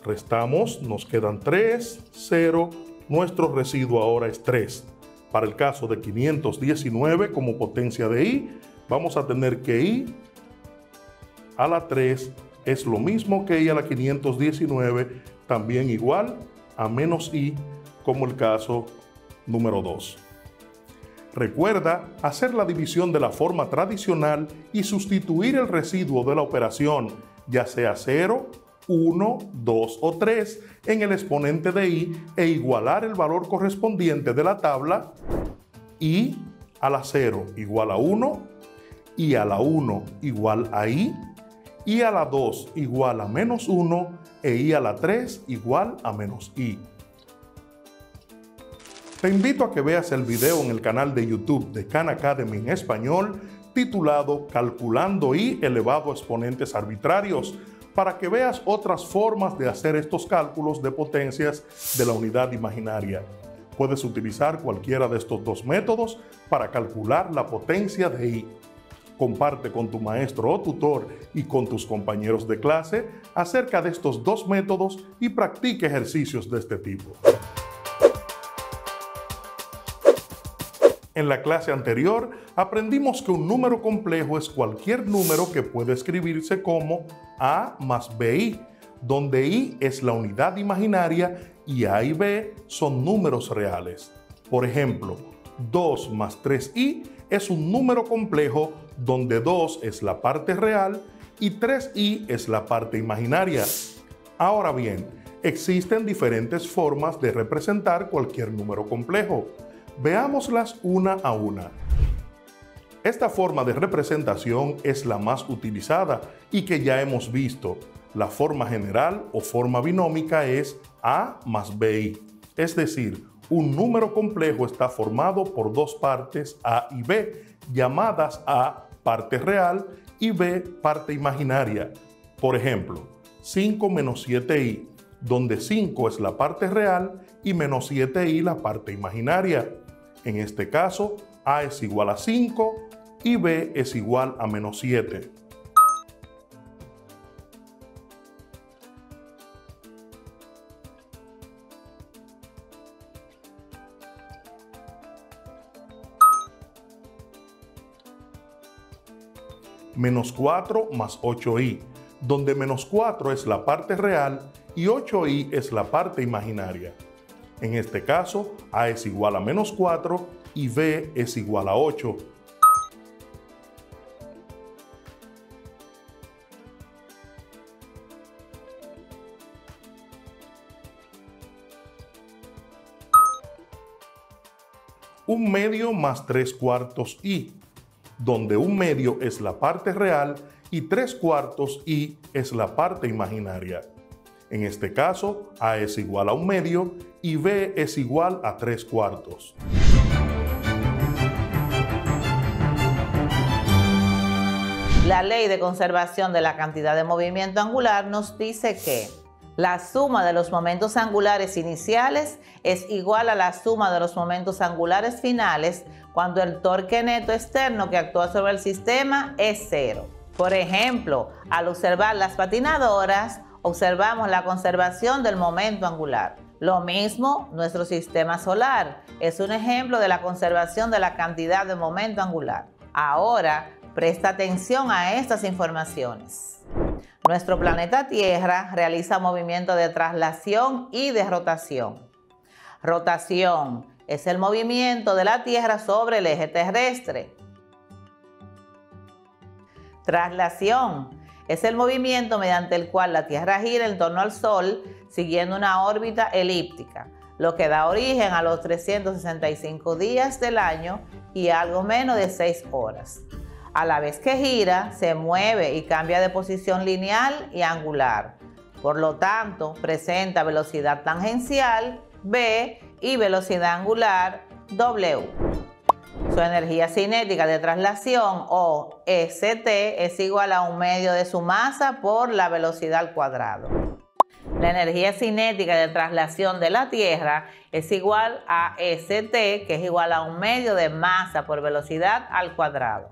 restamos, nos quedan 3, 0, nuestro residuo ahora es 3. Para el caso de 519 como potencia de i, vamos a tener que i a la 3 es lo mismo que i a la 519, también igual a menos i como el caso número 2. Recuerda hacer la división de la forma tradicional y sustituir el residuo de la operación, ya sea 0, 1, 2 o 3 en el exponente de i e igualar el valor correspondiente de la tabla i a la 0 igual a 1, i a la 1 igual a i a la 2 igual a menos 1 e i a la 3 igual a menos i. Te invito a que veas el video en el canal de YouTube de Khan Academy en español titulado Calculando i elevado a exponentes arbitrarios, para que veas otras formas de hacer estos cálculos de potencias de la unidad imaginaria. Puedes utilizar cualquiera de estos dos métodos para calcular la potencia de i. Comparte con tu maestro o tutor y con tus compañeros de clase acerca de estos dos métodos y practique ejercicios de este tipo. En la clase anterior aprendimos que un número complejo es cualquier número que puede escribirse como a más bi, donde i es la unidad imaginaria y a y b son números reales. Por ejemplo, 2 más 3i es un número complejo donde 2 es la parte real y 3i es la parte imaginaria. Ahora bien, existen diferentes formas de representar cualquier número complejo. Veámoslas una a una. Esta forma de representación es la más utilizada y que ya hemos visto. La forma general o forma binómica es a más bi, es decir, Un número complejo está formado por dos partes A y B, llamadas A parte real y B parte imaginaria. Por ejemplo, 5 menos 7i, donde 5 es la parte real y menos 7i la parte imaginaria. En este caso, A es igual a 5 y B es igual a menos 7. Menos 4 más 8i, donde menos 4 es la parte real y 8i es la parte imaginaria. En este caso, A es igual a menos 4 y B es igual a 8. Un medio más 3/4 i, donde un medio es la parte real y 3/4 i es la parte imaginaria. En este caso, A es igual a un medio y B es igual a 3/4. La ley de conservación de la cantidad de movimiento angular nos dice que la suma de los momentos angulares iniciales es igual a la suma de los momentos angulares finales cuando el torque neto externo que actúa sobre el sistema es 0. Por ejemplo, al observar las patinadoras, observamos la conservación del momento angular. Lo mismo, nuestro sistema solar es un ejemplo de la conservación de la cantidad de momento angular. Ahora, presta atención a estas informaciones. Nuestro planeta Tierra realiza movimiento de traslación y de rotación. Rotación es el movimiento de la Tierra sobre el eje terrestre. Traslación es el movimiento mediante el cual la Tierra gira en torno al Sol siguiendo una órbita elíptica, lo que da origen a los 365 días del año y algo menos de 6 horas. A la vez que gira, se mueve y cambia de posición lineal y angular. Por lo tanto, presenta velocidad tangencial, v, y velocidad angular, w. Su energía cinética de traslación, o St, es igual a un medio de su masa por la velocidad al cuadrado. La energía cinética de traslación de la Tierra es igual a St, que es igual a un medio de masa por velocidad al cuadrado.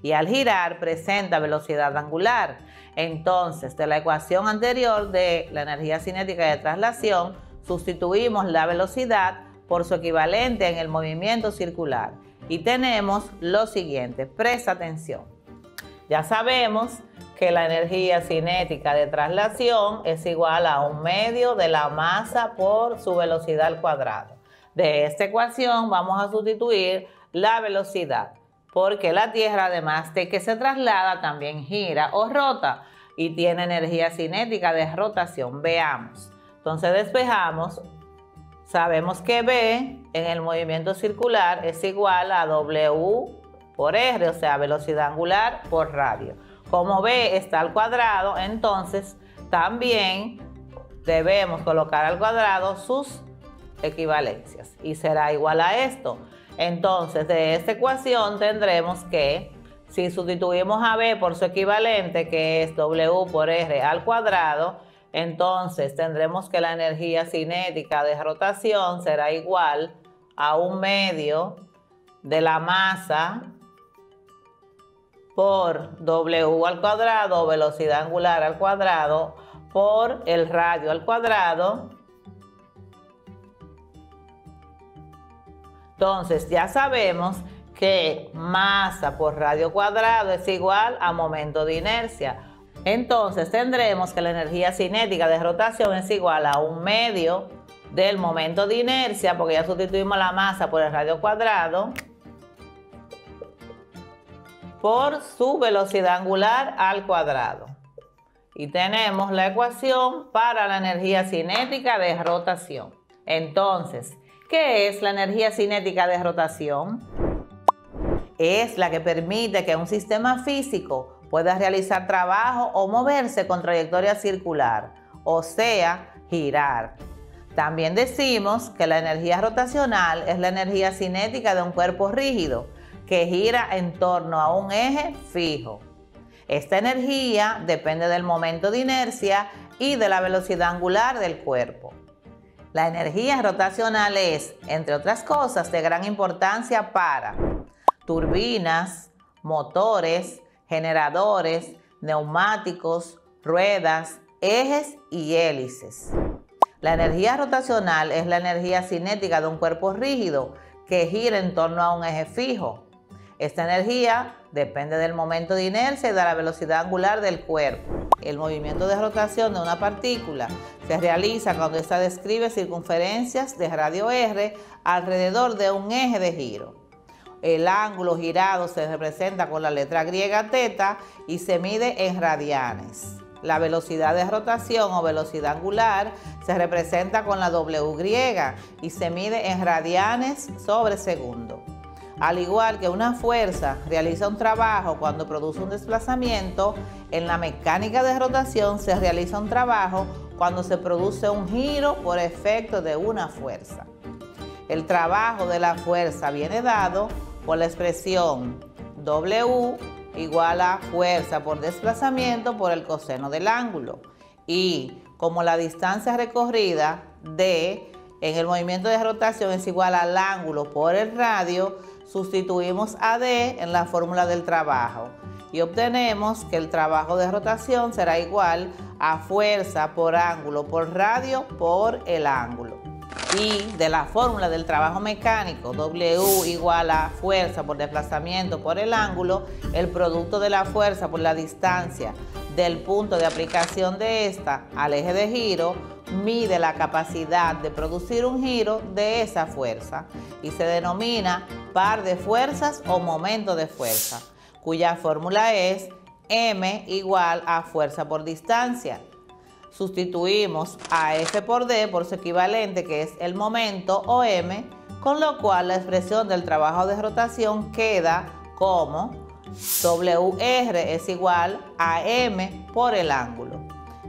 Y al girar presenta velocidad angular. Entonces, de la ecuación anterior de la energía cinética de traslación, sustituimos la velocidad por su equivalente en el movimiento circular. Y tenemos lo siguiente, presta atención. Ya sabemos que la energía cinética de traslación es igual a un medio de la masa por su velocidad al cuadrado. De esta ecuación vamos a sustituir la velocidad, porque la Tierra, además de que se traslada, también gira o rota y tiene energía cinética de rotación. Veamos. Entonces despejamos. Sabemos que V en el movimiento circular es igual a W por R, o sea, velocidad angular por radio. Como V está al cuadrado, entonces también debemos colocar al cuadrado sus equivalencias y será igual a esto. Entonces, de esta ecuación tendremos que, si sustituimos a V por su equivalente, que es W por R al cuadrado, entonces tendremos que la energía cinética de rotación será igual a un medio de la masa por W al cuadrado, velocidad angular al cuadrado, por el radio al cuadrado. Entonces ya sabemos que masa por radio cuadrado es igual a momento de inercia. Entonces tendremos que la energía cinética de rotación es igual a un medio del momento de inercia, porque ya sustituimos la masa por el radio cuadrado, por su velocidad angular al cuadrado. Y tenemos la ecuación para la energía cinética de rotación. Entonces, ¿qué es la energía cinética de rotación? Es la que permite que un sistema físico pueda realizar trabajo o moverse con trayectoria circular, o sea, girar. También decimos que la energía rotacional es la energía cinética de un cuerpo rígido que gira en torno a un eje fijo. Esta energía depende del momento de inercia y de la velocidad angular del cuerpo. La energía rotacional es, entre otras cosas, de gran importancia para turbinas, motores, generadores, neumáticos, ruedas, ejes y hélices. La energía rotacional es la energía cinética de un cuerpo rígido que gira en torno a un eje fijo. Esta energía depende del momento de inercia y de la velocidad angular del cuerpo. El movimiento de rotación de una partícula se realiza cuando ésta describe circunferencias de radio r alrededor de un eje de giro. El ángulo girado se representa con la letra griega θ y se mide en radianes. La velocidad de rotación o velocidad angular se representa con la W griega y se mide en radianes sobre segundo. Al igual que una fuerza realiza un trabajo cuando produce un desplazamiento, en la mecánica de rotación se realiza un trabajo cuando se produce un giro por efecto de una fuerza. El trabajo de la fuerza viene dado por la expresión W igual a fuerza por desplazamiento por el coseno del ángulo. Y como la distancia recorrida D en el movimiento de rotación es igual al ángulo por el radio, sustituimos a D en la fórmula del trabajo y obtenemos que el trabajo de rotación será igual a fuerza por ángulo por radio por el ángulo. Y de la fórmula del trabajo mecánico, W igual a fuerza por desplazamiento por el ángulo, el producto de la fuerza por la distancia del punto de aplicación de esta al eje de giro mide la capacidad de producir un giro de esa fuerza y se denomina par de fuerzas o momento de fuerza, cuya fórmula es M igual a fuerza por distancia. Sustituimos a F por D por su equivalente, que es el momento o M, con lo cual la expresión del trabajo de rotación queda como WR es igual a M por el ángulo.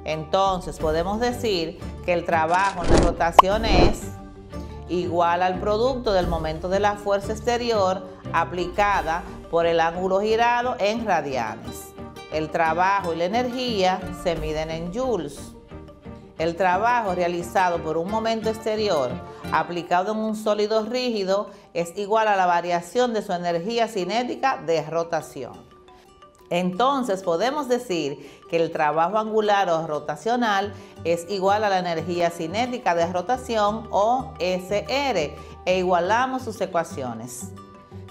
Entonces podemos decir que el trabajo en la rotación es igual al producto del momento de la fuerza exterior aplicada por el ángulo girado en radianes. El trabajo y la energía se miden en joules. El trabajo realizado por un momento exterior aplicado en un sólido rígido es igual a la variación de su energía cinética de rotación. Entonces podemos decir que el trabajo angular o rotacional es igual a la energía cinética de rotación o SR e igualamos sus ecuaciones.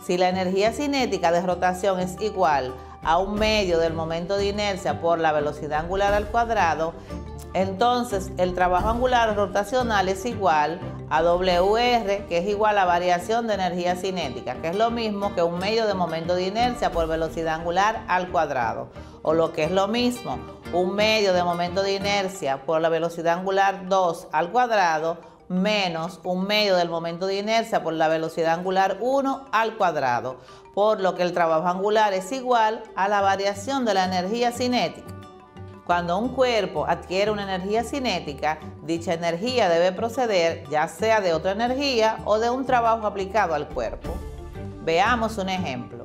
Si la energía cinética de rotación es igual a un medio del momento de inercia por la velocidad angular al cuadrado, entonces el trabajo angular rotacional es igual a WR, que es igual a variación de energía cinética, que es lo mismo que un medio de momento de inercia por velocidad angular al cuadrado, o lo que es lo mismo, un medio de momento de inercia por la velocidad angular 2 al cuadrado menos un medio del momento de inercia por la velocidad angular 1 al cuadrado, por lo que el trabajo angular es igual a la variación de la energía cinética. Cuando un cuerpo adquiere una energía cinética, dicha energía debe proceder ya sea de otra energía o de un trabajo aplicado al cuerpo. Veamos un ejemplo.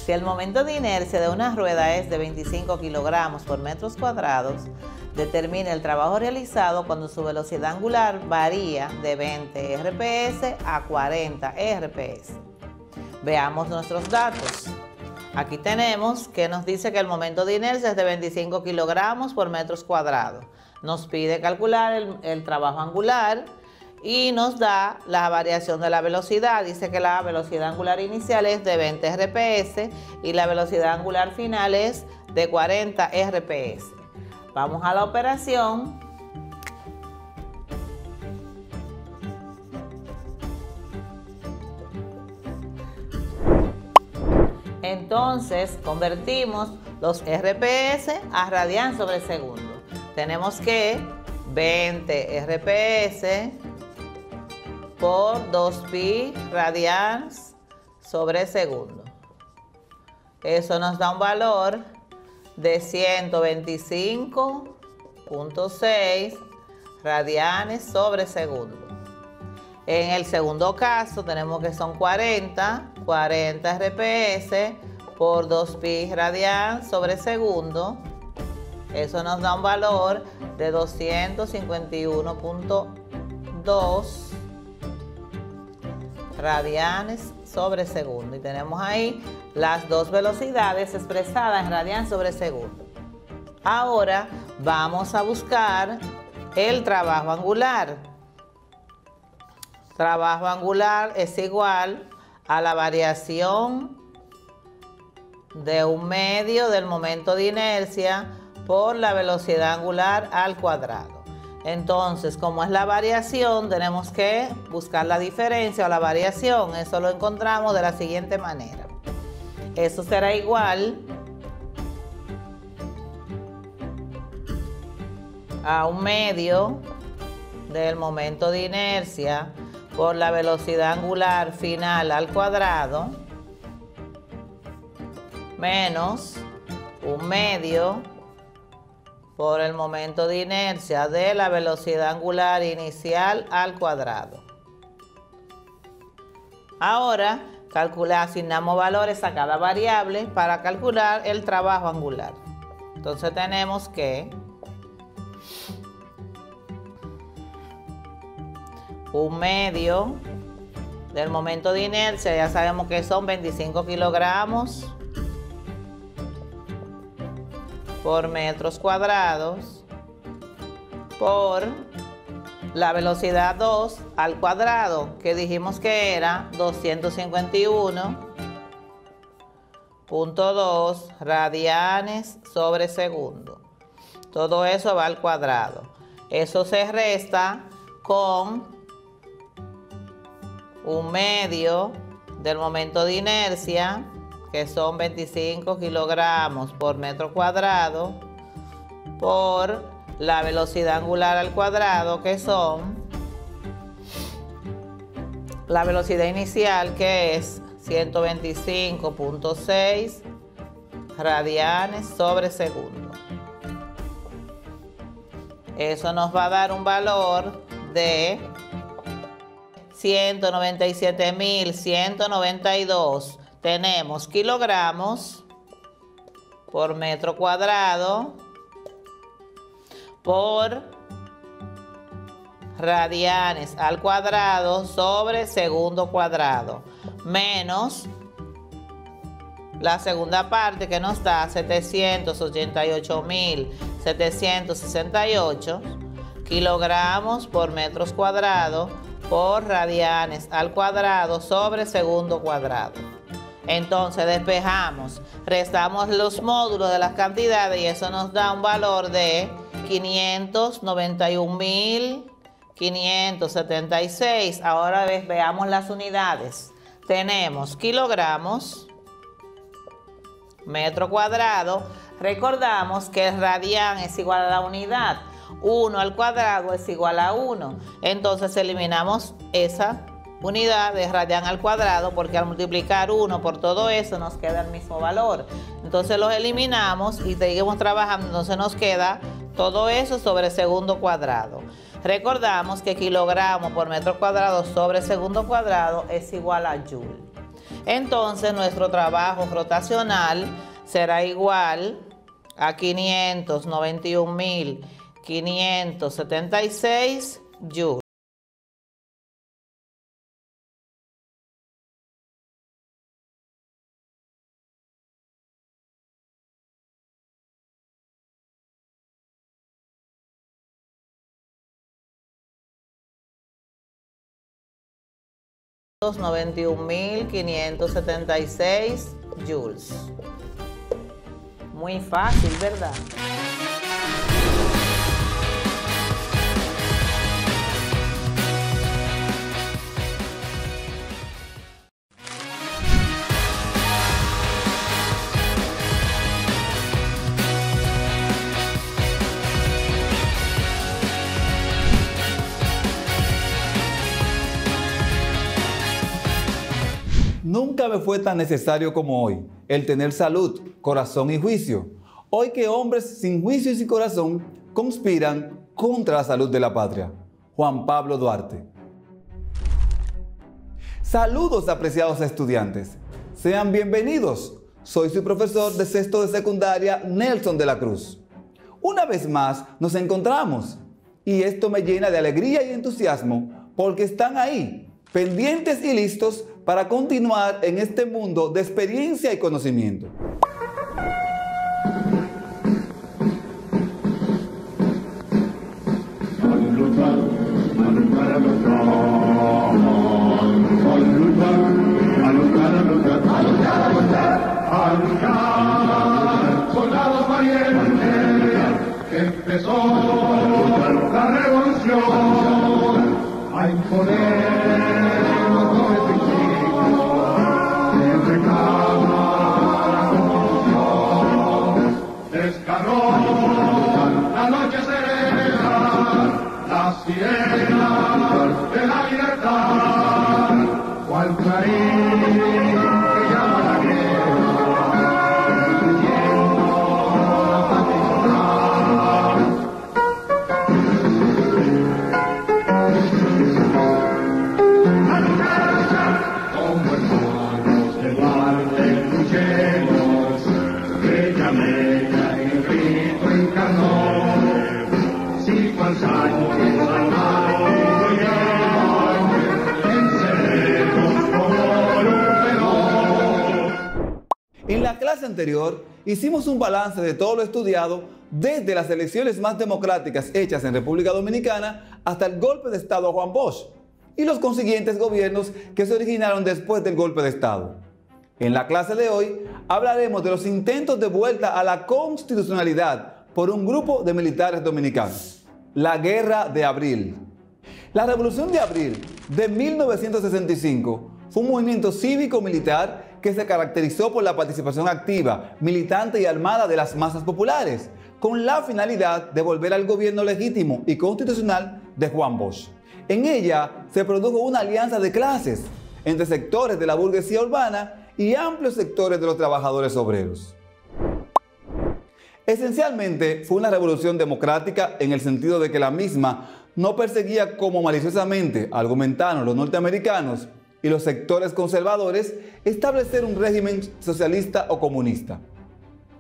Si el momento de inercia de una rueda es de 25 kilogramos por metros cuadrados, determine el trabajo realizado cuando su velocidad angular varía de 20 RPS a 40 RPS. Veamos nuestros datos. Aquí tenemos que nos dice que el momento de inercia es de 25 kilogramos por metros cuadrados. Nos pide calcular el trabajo angular y nos da la variación de la velocidad. Dice que la velocidad angular inicial es de 20 RPS y la velocidad angular final es de 40 RPS. Vamos a la operación. Entonces convertimos los RPS a radian sobre segundo. Tenemos que 20 RPS por 2pi radians sobre segundo. Eso nos da un valor de 125.6 radianes sobre segundo. En el segundo caso tenemos que son 40 RPS por 2pi radian sobre segundo. Eso nos da un valor de 251.2 radianes sobre segundo. Y tenemos ahí las dos velocidades expresadas en radian sobre segundo. Ahora vamos a buscar el trabajo angular. Trabajo angular es igual a la variación de 1/2 del momento de inercia por la velocidad angular al cuadrado. Entonces, como es la variación, tenemos que buscar la diferencia o la variación. Eso lo encontramos de la siguiente manera. Eso será igual a 1/2 del momento de inercia por la velocidad angular final al cuadrado menos 1/2 por el momento de inercia de la velocidad angular inicial al cuadrado. Ahora asignamos valores a cada variable para calcular el trabajo angular. Entonces tenemos que 1/2 del momento de inercia, ya sabemos que son 25 kilogramos por metros cuadrados por la velocidad 2 al cuadrado, que dijimos que era 251.2 radianes sobre segundo. Todo eso va al cuadrado. Eso se resta con 1/2 del momento de inercia, que son 25 kilogramos por metro cuadrado, por la velocidad angular al cuadrado, que son la velocidad inicial, que es 125.6 radianes sobre segundo. Eso nos va a dar un valor de 197.192. Tenemos kilogramos por metro cuadrado por radianes al cuadrado sobre segundo cuadrado, menos la segunda parte que nos da 788.768 kilogramos por metros cuadrados por radianes al cuadrado sobre segundo cuadrado. Entonces despejamos, restamos los módulos de las cantidades y eso nos da un valor de 591.576. Ahora veamos las unidades. Tenemos kilogramos, metro cuadrado. Recordamos que el radian es igual a la unidad. 1 al cuadrado es igual a 1. Entonces eliminamos esa unidad de radian al cuadrado, porque al multiplicar 1 por todo eso nos queda el mismo valor. Entonces los eliminamos y seguimos trabajando. Entonces nos queda todo eso sobre segundo cuadrado. Recordamos que kilogramo por metro cuadrado sobre segundo cuadrado es igual a joule. Entonces nuestro trabajo rotacional será igual a 591.576 joules. $91.576 joules. Muy fácil, ¿verdad? Nunca me fue tan necesario como hoy el tener salud, corazón y juicio. Hoy que hombres sin juicio y sin corazón conspiran contra la salud de la patria, Juan Pablo Duarte. Saludos, apreciados estudiantes. Sean bienvenidos. Soy su profesor de sexto de secundaria, Nelson de la Cruz. Una vez más nos encontramos y esto me llena de alegría y entusiasmo porque están ahí, pendientes y listos para continuar en este mundo de experiencia y conocimiento. Soldados valientes, empezó la revolución a imponernos todo el principio que reclama la constitución. Descargó la noche serena, las sirenas de la libertad, cual clarín que llama la guerra. En la clase anterior hicimos un balance de todo lo estudiado desde las elecciones más democráticas hechas en República Dominicana hasta el golpe de Estado a Juan Bosch y los consiguientes gobiernos que se originaron después del golpe de Estado. En la clase de hoy hablaremos de los intentos de vuelta a la constitucionalidad por un grupo de militares dominicanos. La Guerra de Abril. La Revolución de Abril de 1965 fue un movimiento cívico-militar que se caracterizó por la participación activa, militante y armada de las masas populares, con la finalidad de volver al gobierno legítimo y constitucional de Juan Bosch. En ella se produjo una alianza de clases entre sectores de la burguesía urbana y amplios sectores de los trabajadores obreros. Esencialmente fue una revolución democrática en el sentido de que la misma no perseguía como maliciosamente argumentaron los norteamericanos y los sectores conservadores establecer un régimen socialista o comunista.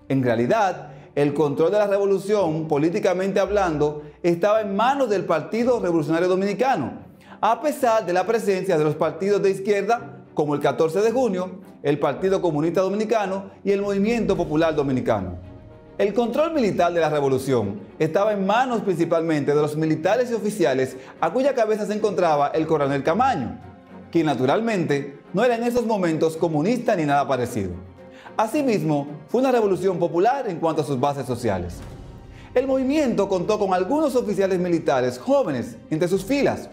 En realidad, el control de la revolución, políticamente hablando, estaba en manos del Partido Revolucionario Dominicano, a pesar de la presencia de los partidos de izquierda como el 14 de junio, el Partido Comunista Dominicano y el Movimiento Popular Dominicano. El control militar de la revolución estaba en manos principalmente de los militares y oficiales a cuya cabeza se encontraba el coronel Camaño, quien naturalmente no era en esos momentos comunista ni nada parecido. Asimismo, fue una revolución popular en cuanto a sus bases sociales. El movimiento contó con algunos oficiales militares jóvenes entre sus filas.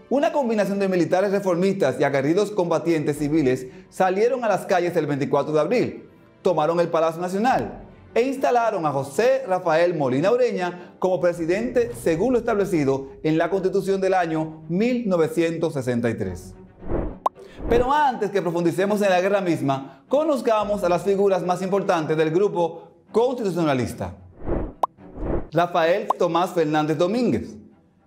Una combinación de militares reformistas y aguerridos combatientes civiles salieron a las calles el 24 de abril, tomaron el Palacio Nacional e instalaron a José Rafael Molina Ureña como presidente según lo establecido en la Constitución del año 1963. Pero antes que profundicemos en la guerra misma, conozcamos a las figuras más importantes del grupo constitucionalista. Rafael Tomás Fernández Domínguez.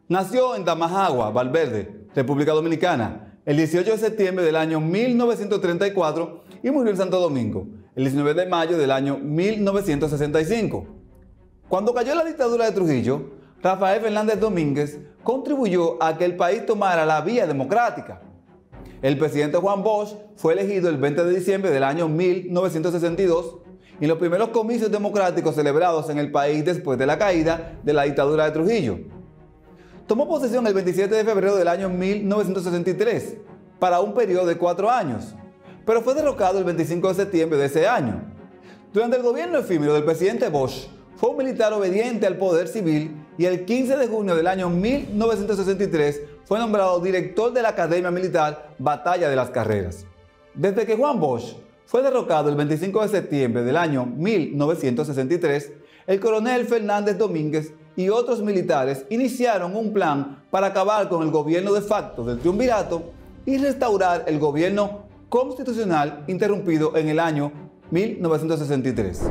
Nació en Tamajagua, Valverde, República Dominicana, el 18 de septiembre del año 1934 y murió en Santo Domingo, el 19 de mayo del año 1965. Cuando cayó la dictadura de Trujillo, Rafael Fernández Domínguez contribuyó a que el país tomara la vía democrática. El presidente Juan Bosch fue elegido el 20 de diciembre del año 1962 y los primeros comicios democráticos celebrados en el país después de la caída de la dictadura de Trujillo. Tomó posesión el 27 de febrero del año 1963 para un periodo de 4 años, pero fue derrocado el 25 de septiembre de ese año. Durante el gobierno efímero del presidente Bosch, fue un militar obediente al poder civil y el 15 de junio del año 1963 fue nombrado director de la Academia Militar Batalla de las Carreras. Desde que Juan Bosch fue derrocado el 25 de septiembre del año 1963, el coronel Fernández Domínguez y otros militares iniciaron un plan para acabar con el gobierno de facto del triunvirato y restaurar el gobierno constitucional interrumpido en el año 1963.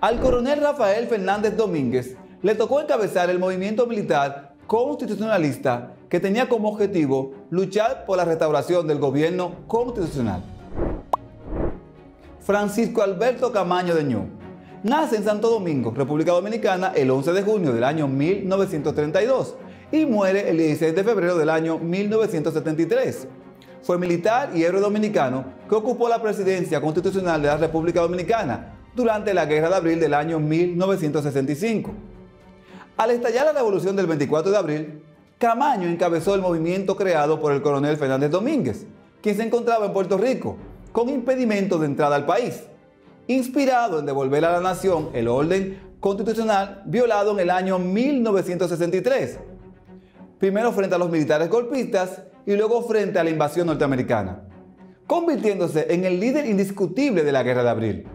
Al coronel Rafael Fernández Domínguez le tocó encabezar el movimiento militar constitucionalista que tenía como objetivo luchar por la restauración del gobierno constitucional. Francisco Alberto Camaño de Ño nace en Santo Domingo, República Dominicana, el 11 de junio del año 1932 y muere el 16 de febrero del año 1973. Fue militar y héroe dominicano que ocupó la presidencia constitucional de la República Dominicana durante la Guerra de Abril del año 1965. Al estallar la revolución del 24 de abril, Camaño encabezó el movimiento creado por el coronel Fernández Domínguez, quien se encontraba en Puerto Rico, con impedimento de entrada al país, inspirado en devolver a la nación el orden constitucional violado en el año 1963, primero frente a los militares golpistas y luego frente a la invasión norteamericana, convirtiéndose en el líder indiscutible de la Guerra de Abril.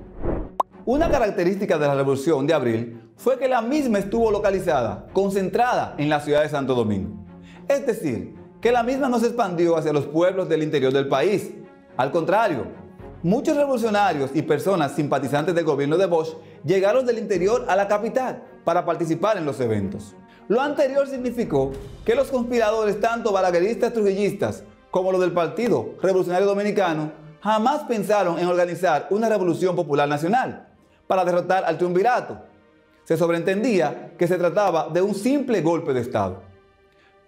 Una característica de la Revolución de Abril fue que la misma estuvo localizada, concentrada en la ciudad de Santo Domingo. Es decir, que la misma no se expandió hacia los pueblos del interior del país. Al contrario, muchos revolucionarios y personas simpatizantes del gobierno de Bosch llegaron del interior a la capital para participar en los eventos. Lo anterior significó que los conspiradores, tanto balagueristas trujillistas como los del Partido Revolucionario Dominicano, jamás pensaron en organizar una revolución popular nacional para derrotar al triunvirato. Se sobreentendía que se trataba de un simple golpe de Estado.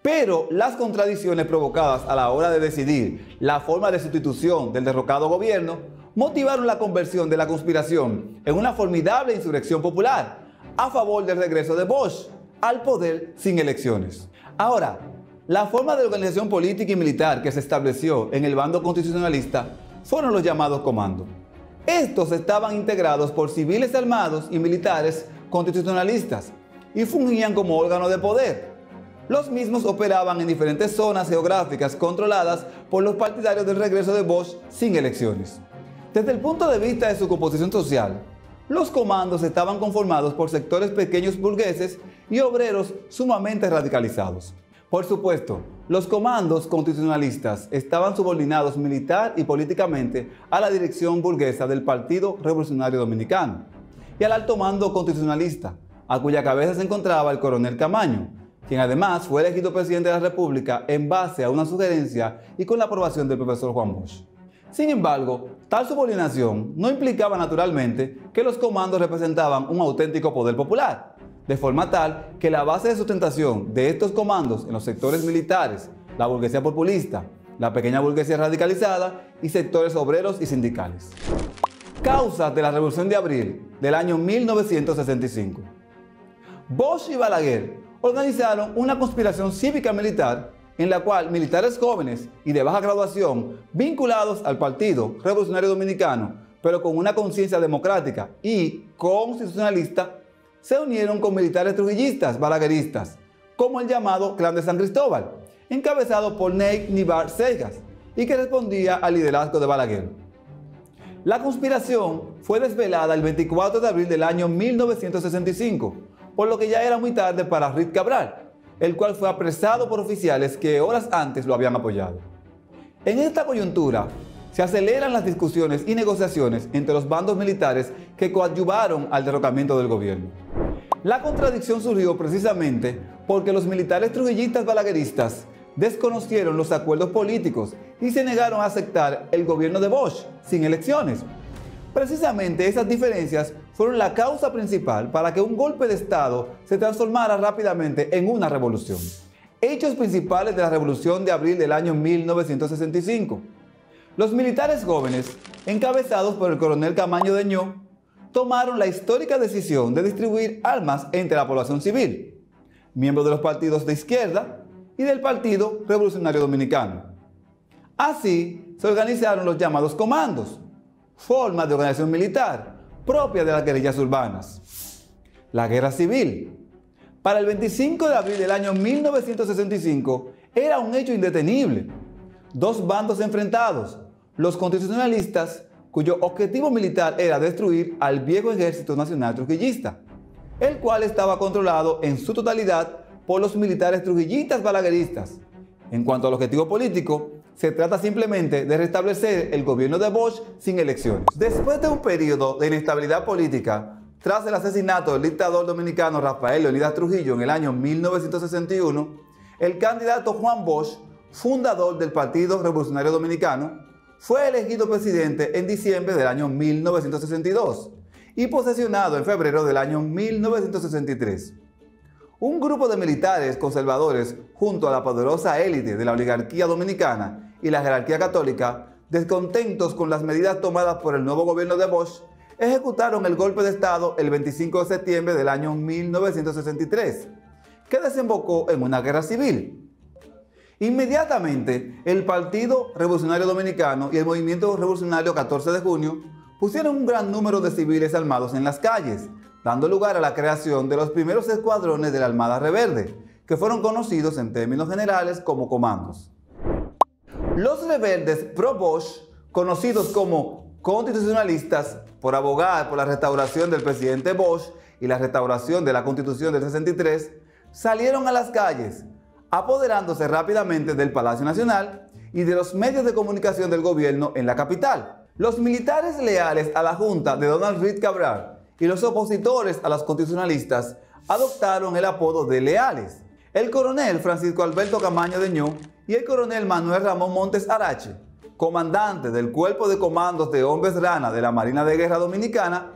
Pero las contradicciones provocadas a la hora de decidir la forma de sustitución del derrocado gobierno motivaron la conversión de la conspiración en una formidable insurrección popular a favor del regreso de Bosch al poder sin elecciones. Ahora, la forma de organización política y militar que se estableció en el bando constitucionalista fueron los llamados comandos. Estos estaban integrados por civiles armados y militares constitucionalistas y fungían como órgano de poder. Los mismos operaban en diferentes zonas geográficas controladas por los partidarios del regreso de Bosch sin elecciones. Desde el punto de vista de su composición social, los comandos estaban conformados por sectores pequeños burgueses y obreros sumamente radicalizados. Por supuesto, los comandos constitucionalistas estaban subordinados militar y políticamente a la dirección burguesa del Partido Revolucionario Dominicano y al alto mando constitucionalista, a cuya cabeza se encontraba el coronel Camaño, quien además fue elegido presidente de la República en base a una sugerencia y con la aprobación del profesor Juan Bosch. Sin embargo, tal subordinación no implicaba naturalmente que los comandos representaban un auténtico poder popular, de forma tal que la base de sustentación de estos comandos en los sectores militares, la burguesía populista, la pequeña burguesía radicalizada y sectores obreros y sindicales. Causas de la Revolución de Abril del año 1965. Bosch y Balaguer organizaron una conspiración cívica militar en la cual militares jóvenes y de baja graduación vinculados al Partido Revolucionario Dominicano, pero con una conciencia democrática y constitucionalista, se unieron con militares trujillistas balagueristas, como el llamado Clan de San Cristóbal, encabezado por Ney Nibar Segas, y que respondía al liderazgo de Balaguer. La conspiración fue desvelada el 24 de abril del año 1965, por lo que ya era muy tarde para Rick Cabral, el cual fue apresado por oficiales que horas antes lo habían apoyado. En esta coyuntura, se aceleran las discusiones y negociaciones entre los bandos militares que coadyuvaron al derrocamiento del gobierno. La contradicción surgió precisamente porque los militares trujillistas balagueristas desconocieron los acuerdos políticos y se negaron a aceptar el gobierno de Bosch sin elecciones. Precisamente esas diferencias fueron la causa principal para que un golpe de Estado se transformara rápidamente en una revolución. Hechos principales de la Revolución de Abril del año 1965. Los militares jóvenes, encabezados por el coronel Camaño de Ño, tomaron la histórica decisión de distribuir armas entre la población civil, miembros de los partidos de izquierda y del Partido Revolucionario Dominicano. Así se organizaron los llamados comandos, formas de organización militar propia de las guerrillas urbanas. La guerra civil. Para el 25 de abril del año 1965 era un hecho indetenible. Dos bandos enfrentados, los constitucionalistas, cuyo objetivo militar era destruir al viejo Ejército Nacional Trujillista, el cual estaba controlado en su totalidad por los militares trujillistas balagueristas. En cuanto al objetivo político, se trata simplemente de restablecer el gobierno de Bosch sin elecciones. Después de un periodo de inestabilidad política, tras el asesinato del dictador dominicano Rafael Leónidas Trujillo en el año 1961, el candidato Juan Bosch, fundador del Partido Revolucionario Dominicano, fue elegido presidente en diciembre del año 1962 y posesionado en febrero del año 1963. Un grupo de militares conservadores, junto a la poderosa élite de la oligarquía dominicana y la jerarquía católica, descontentos con las medidas tomadas por el nuevo gobierno de Bosch, ejecutaron el golpe de Estado el 25 de septiembre del año 1963, que desembocó en una guerra civil. Inmediatamente, el Partido Revolucionario Dominicano y el Movimiento Revolucionario 14 de Junio pusieron un gran número de civiles armados en las calles, dando lugar a la creación de los primeros escuadrones de la Armada Reverde, que fueron conocidos en términos generales como comandos. Los rebeldes pro-Bosch, conocidos como constitucionalistas, por abogar por la restauración del presidente Bosch y la restauración de la Constitución del 63, salieron a las calles, apoderándose rápidamente del Palacio Nacional y de los medios de comunicación del gobierno en la capital. Los militares leales a la junta de Donald Reed Cabral y los opositores a los constitucionalistas adoptaron el apodo de leales. El coronel Francisco Alberto Camaño Deñó y el coronel Manuel Ramón Montes Arache, comandante del Cuerpo de Comandos de Hombres Rana de la Marina de Guerra Dominicana,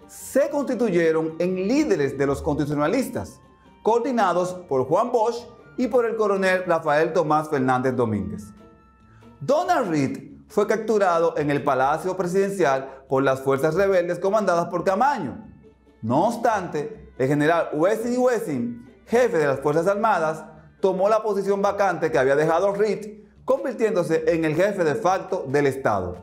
se constituyeron en líderes de los constitucionalistas, coordinados por Juan Bosch y por el coronel Rafael Tomás Fernández Domínguez. Donald Reed fue capturado en el Palacio Presidencial por las fuerzas rebeldes comandadas por Camaño. No obstante, el general Wessing, jefe de las Fuerzas Armadas, tomó la posición vacante que había dejado Reed, convirtiéndose en el jefe de facto del Estado.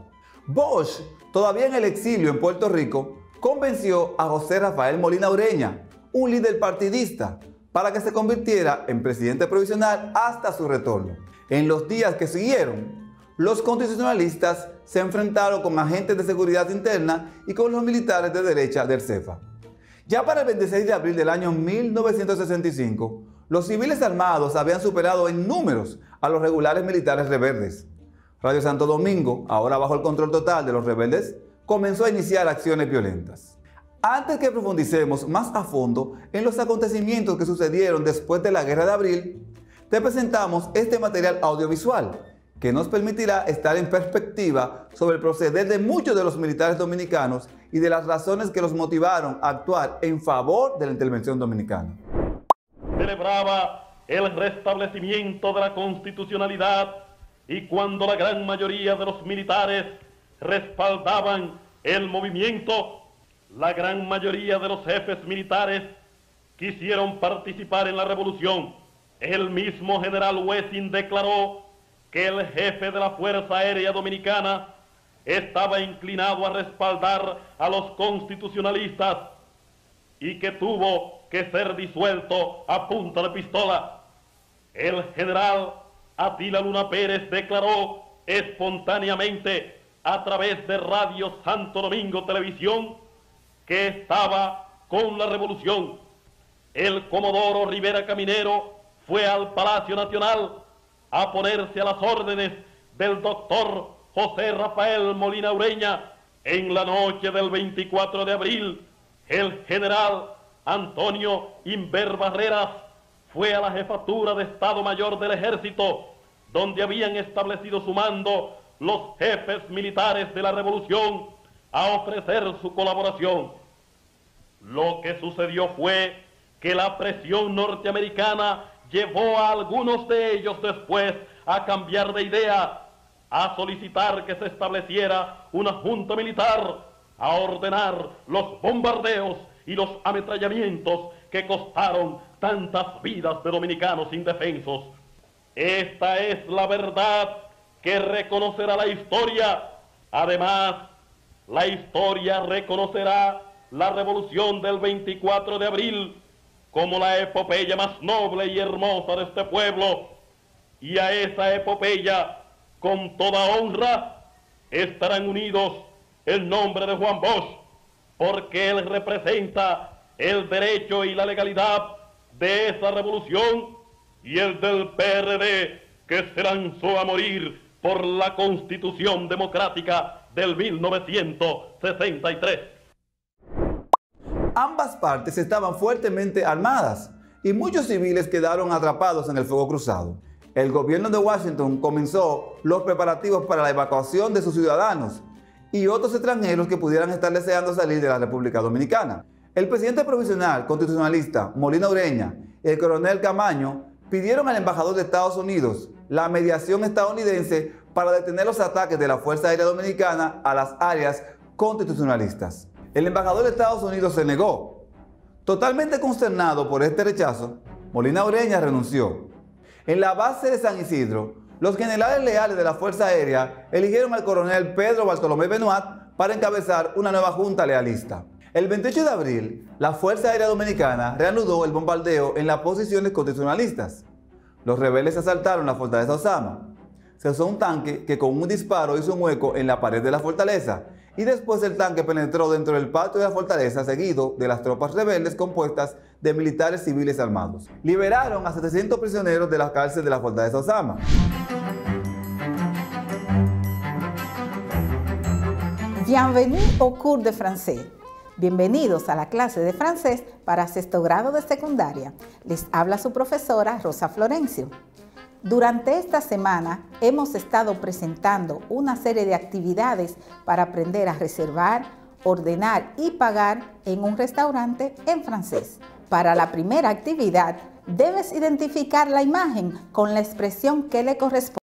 Bosch, todavía en el exilio en Puerto Rico, convenció a José Rafael Molina Ureña, un líder partidista, para que se convirtiera en presidente provisional hasta su retorno. En los días que siguieron, los constitucionalistas se enfrentaron con agentes de seguridad interna y con los militares de derecha del CEFA. Ya para el 26 de abril del año 1965, los civiles armados habían superado en números a los regulares militares rebeldes. Radio Santo Domingo, ahora bajo el control total de los rebeldes, comenzó a iniciar acciones violentas. Antes que profundicemos más a fondo en los acontecimientos que sucedieron después de la Guerra de Abril, te presentamos este material audiovisual que nos permitirá estar en perspectiva sobre el proceder de muchos de los militares dominicanos y de las razones que los motivaron a actuar en favor de la intervención dominicana. Celebraba el restablecimiento de la constitucionalidad y cuando la gran mayoría de los militares respaldaban el movimiento, la gran mayoría de los jefes militares quisieron participar en la revolución. El mismo general Wessing declaró que el jefe de la Fuerza Aérea Dominicana estaba inclinado a respaldar a los constitucionalistas y que tuvo que ser disuelto a punta de pistola. El general Atila Luna Pérez declaró espontáneamente a través de Radio Santo Domingo Televisión que estaba con la revolución. El comodoro Rivera Caminero fue al Palacio Nacional a ponerse a las órdenes del doctor José Rafael Molina Ureña. En la noche del 24 de abril, el general Antonio Inver Barreras fue a la jefatura de Estado Mayor del Ejército, donde habían establecido su mando los jefes militares de la revolución, a ofrecer su colaboración. Lo que sucedió fue que la presión norteamericana llevó a algunos de ellos después a cambiar de idea, a solicitar que se estableciera una junta militar, a ordenar los bombardeos y los ametrallamientos que costaron tantas vidas de dominicanos indefensos. Esta es la verdad que reconocerá la historia. Además, la historia reconocerá la revolución del 24 de abril como la epopeya más noble y hermosa de este pueblo, y a esa epopeya, con toda honra, estarán unidos el nombre de Juan Bosch, porque él representa el derecho y la legalidad de esa revolución, y el del PRD que se lanzó a morir por la Constitución Democrática del 1963. Ambas partes estaban fuertemente armadas y muchos civiles quedaron atrapados en el fuego cruzado. El gobierno de Washington comenzó los preparativos para la evacuación de sus ciudadanos y otros extranjeros que pudieran estar deseando salir de la República Dominicana. El presidente provisional constitucionalista Molina Ureña y el coronel Camaño pidieron al embajador de Estados Unidos la mediación estadounidense para detener los ataques de la Fuerza Aérea Dominicana a las áreas constitucionalistas. El embajador de Estados Unidos se negó. Totalmente consternado por este rechazo, Molina Ureña renunció. En la base de San Isidro, los generales leales de la Fuerza Aérea eligieron al coronel Pedro Bartolomé Benoit para encabezar una nueva junta lealista. El 28 de abril, la Fuerza Aérea Dominicana reanudó el bombardeo en las posiciones constitucionalistas. Los rebeldes asaltaron la fortaleza Osama. Se usó un tanque que con un disparo hizo un hueco en la pared de la fortaleza y después el tanque penetró dentro del patio de la fortaleza seguido de las tropas rebeldes compuestas de militares civiles armados. Liberaron a 700 prisioneros de la cárcel de la fortaleza Osama. Bienvenue au cours de français. Bienvenidos a la clase de francés para sexto grado de secundaria. Les habla su profesora Rosa Florencio. Durante esta semana hemos estado presentando una serie de actividades para aprender a reservar, ordenar y pagar en un restaurante en francés. Para la primera actividad, debes identificar la imagen con la expresión que le corresponde.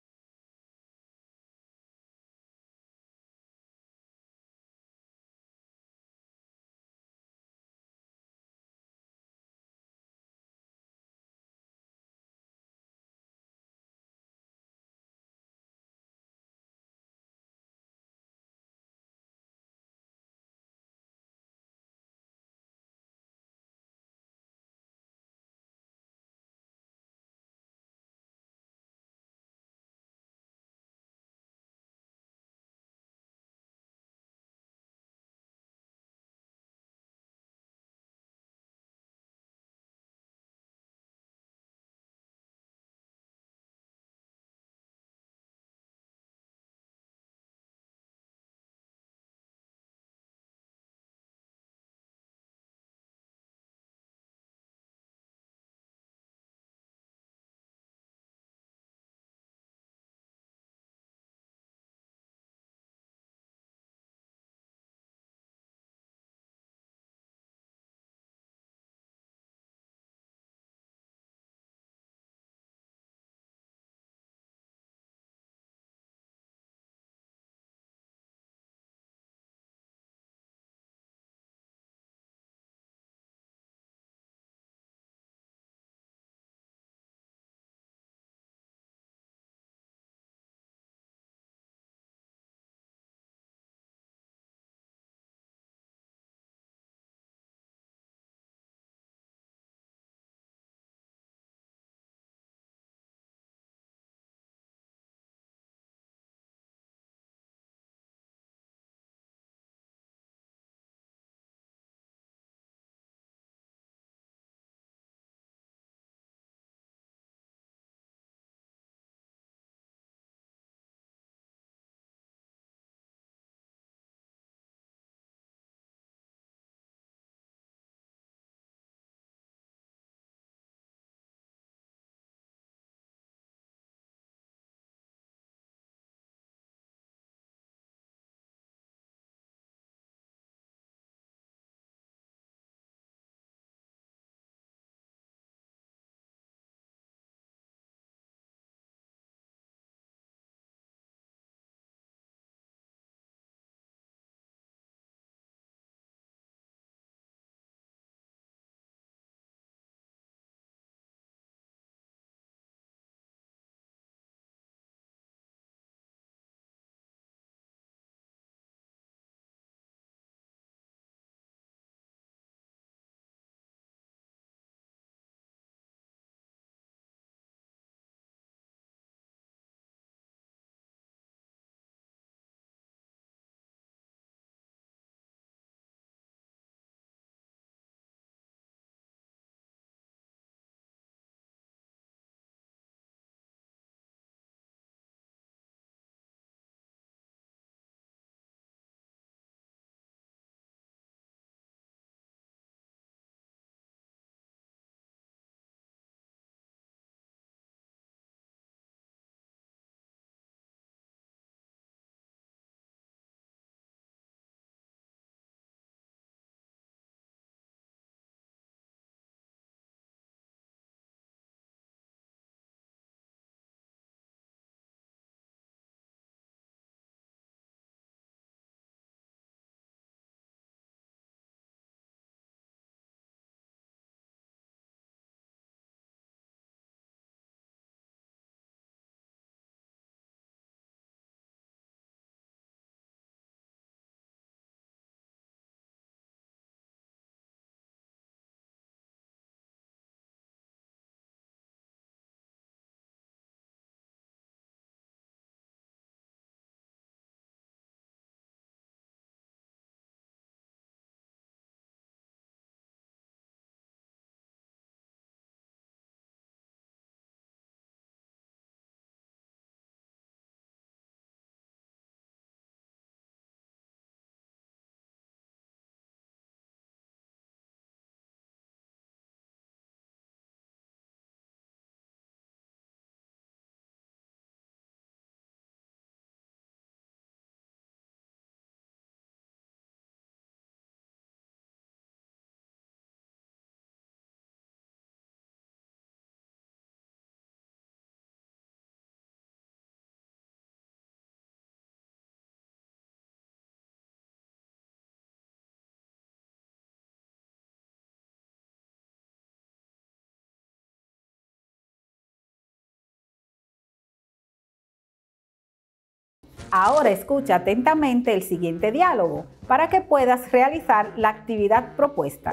Ahora escucha atentamente el siguiente diálogo para que puedas realizar la actividad propuesta.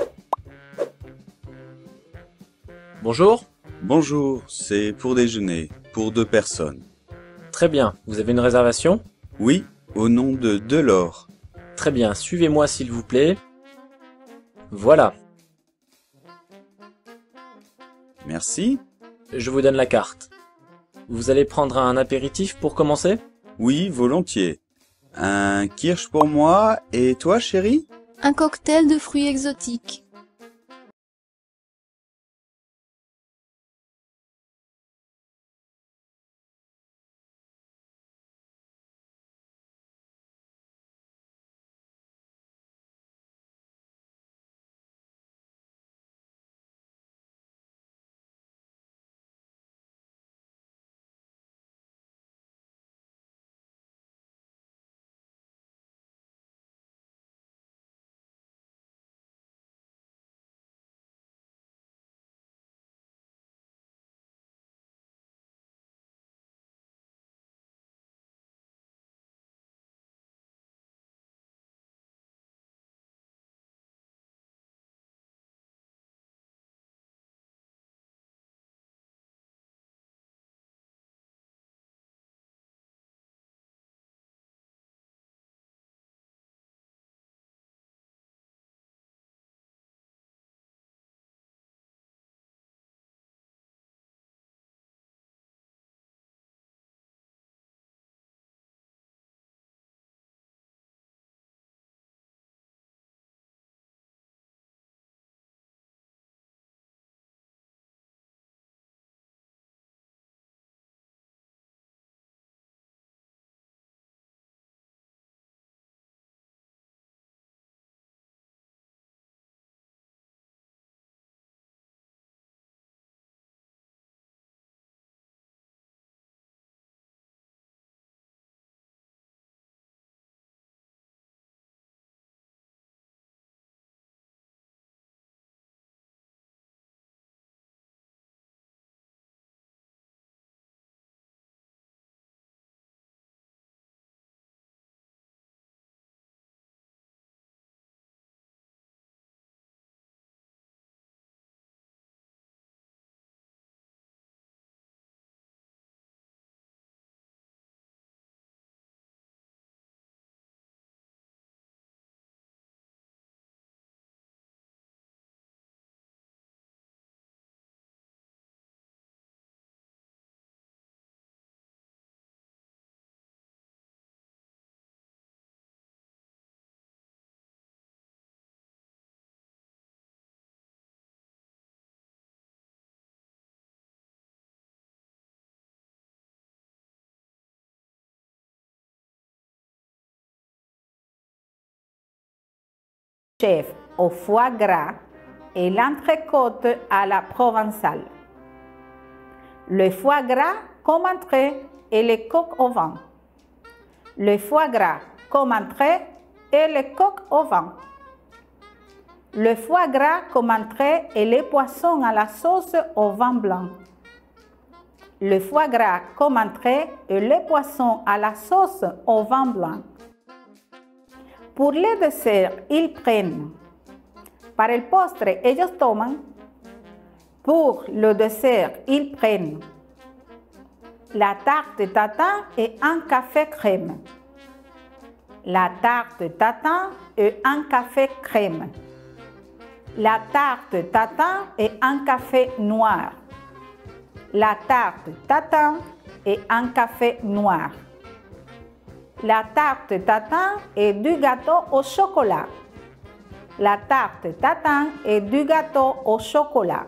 Bonjour. Bonjour, c'est pour déjeuner, pour 2 personnes. Très bien, vous avez une réservation? Oui, au nom de Delors. Très bien, suivez-moi s'il vous plaît. Voilà. Merci. Je vous donne la carte. Vous allez prendre un apéritif pour commencer? Oui, volontiers. Un kirsch pour moi, et toi, chérie? Un cocktail de fruits exotiques. Chef au foie gras et l'entrecôte à la provençale. Le foie gras comme entrée et les coques au vent. Le foie gras comme entrée et les coques au vent. Le foie gras comme entrée et les poissons à la sauce au vin blanc. Le foie gras comme entrée et les poissons à la sauce au vin blanc. Pour les desserts, ils prennent. Para el postre, ellos toman. Pour le dessert, ils prennent la tarte tatin et un café crème. La tarte tatin et un café crème. La tarte tatin et un café noir. La tarte tatin et un café noir. La tarte tatin et du gâteau au chocolat. La tarte tatin et du gâteau au chocolat.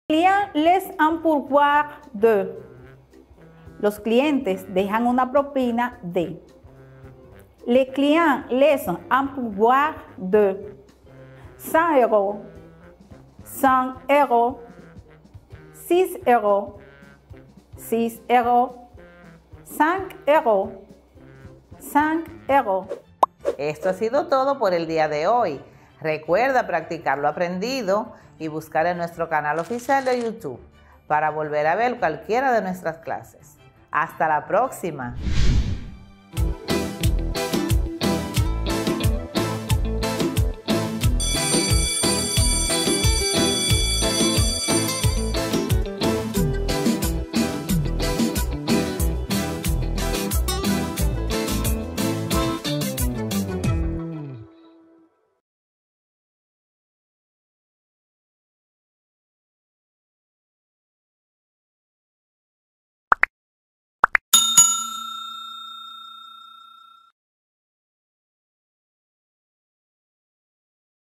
Clients laissent un pourboire de. Los clientes dejan una propina de. Les clients laissent un pourboire de 100 euros, 100 euros, 6 euros, 6 euros, 5 euros, 5 euros. Esto ha sido todo por el día de hoy. Recuerda practicar lo aprendido y buscar en nuestro canal oficial de YouTube para volver a ver cualquiera de nuestras clases. ¡Hasta la próxima!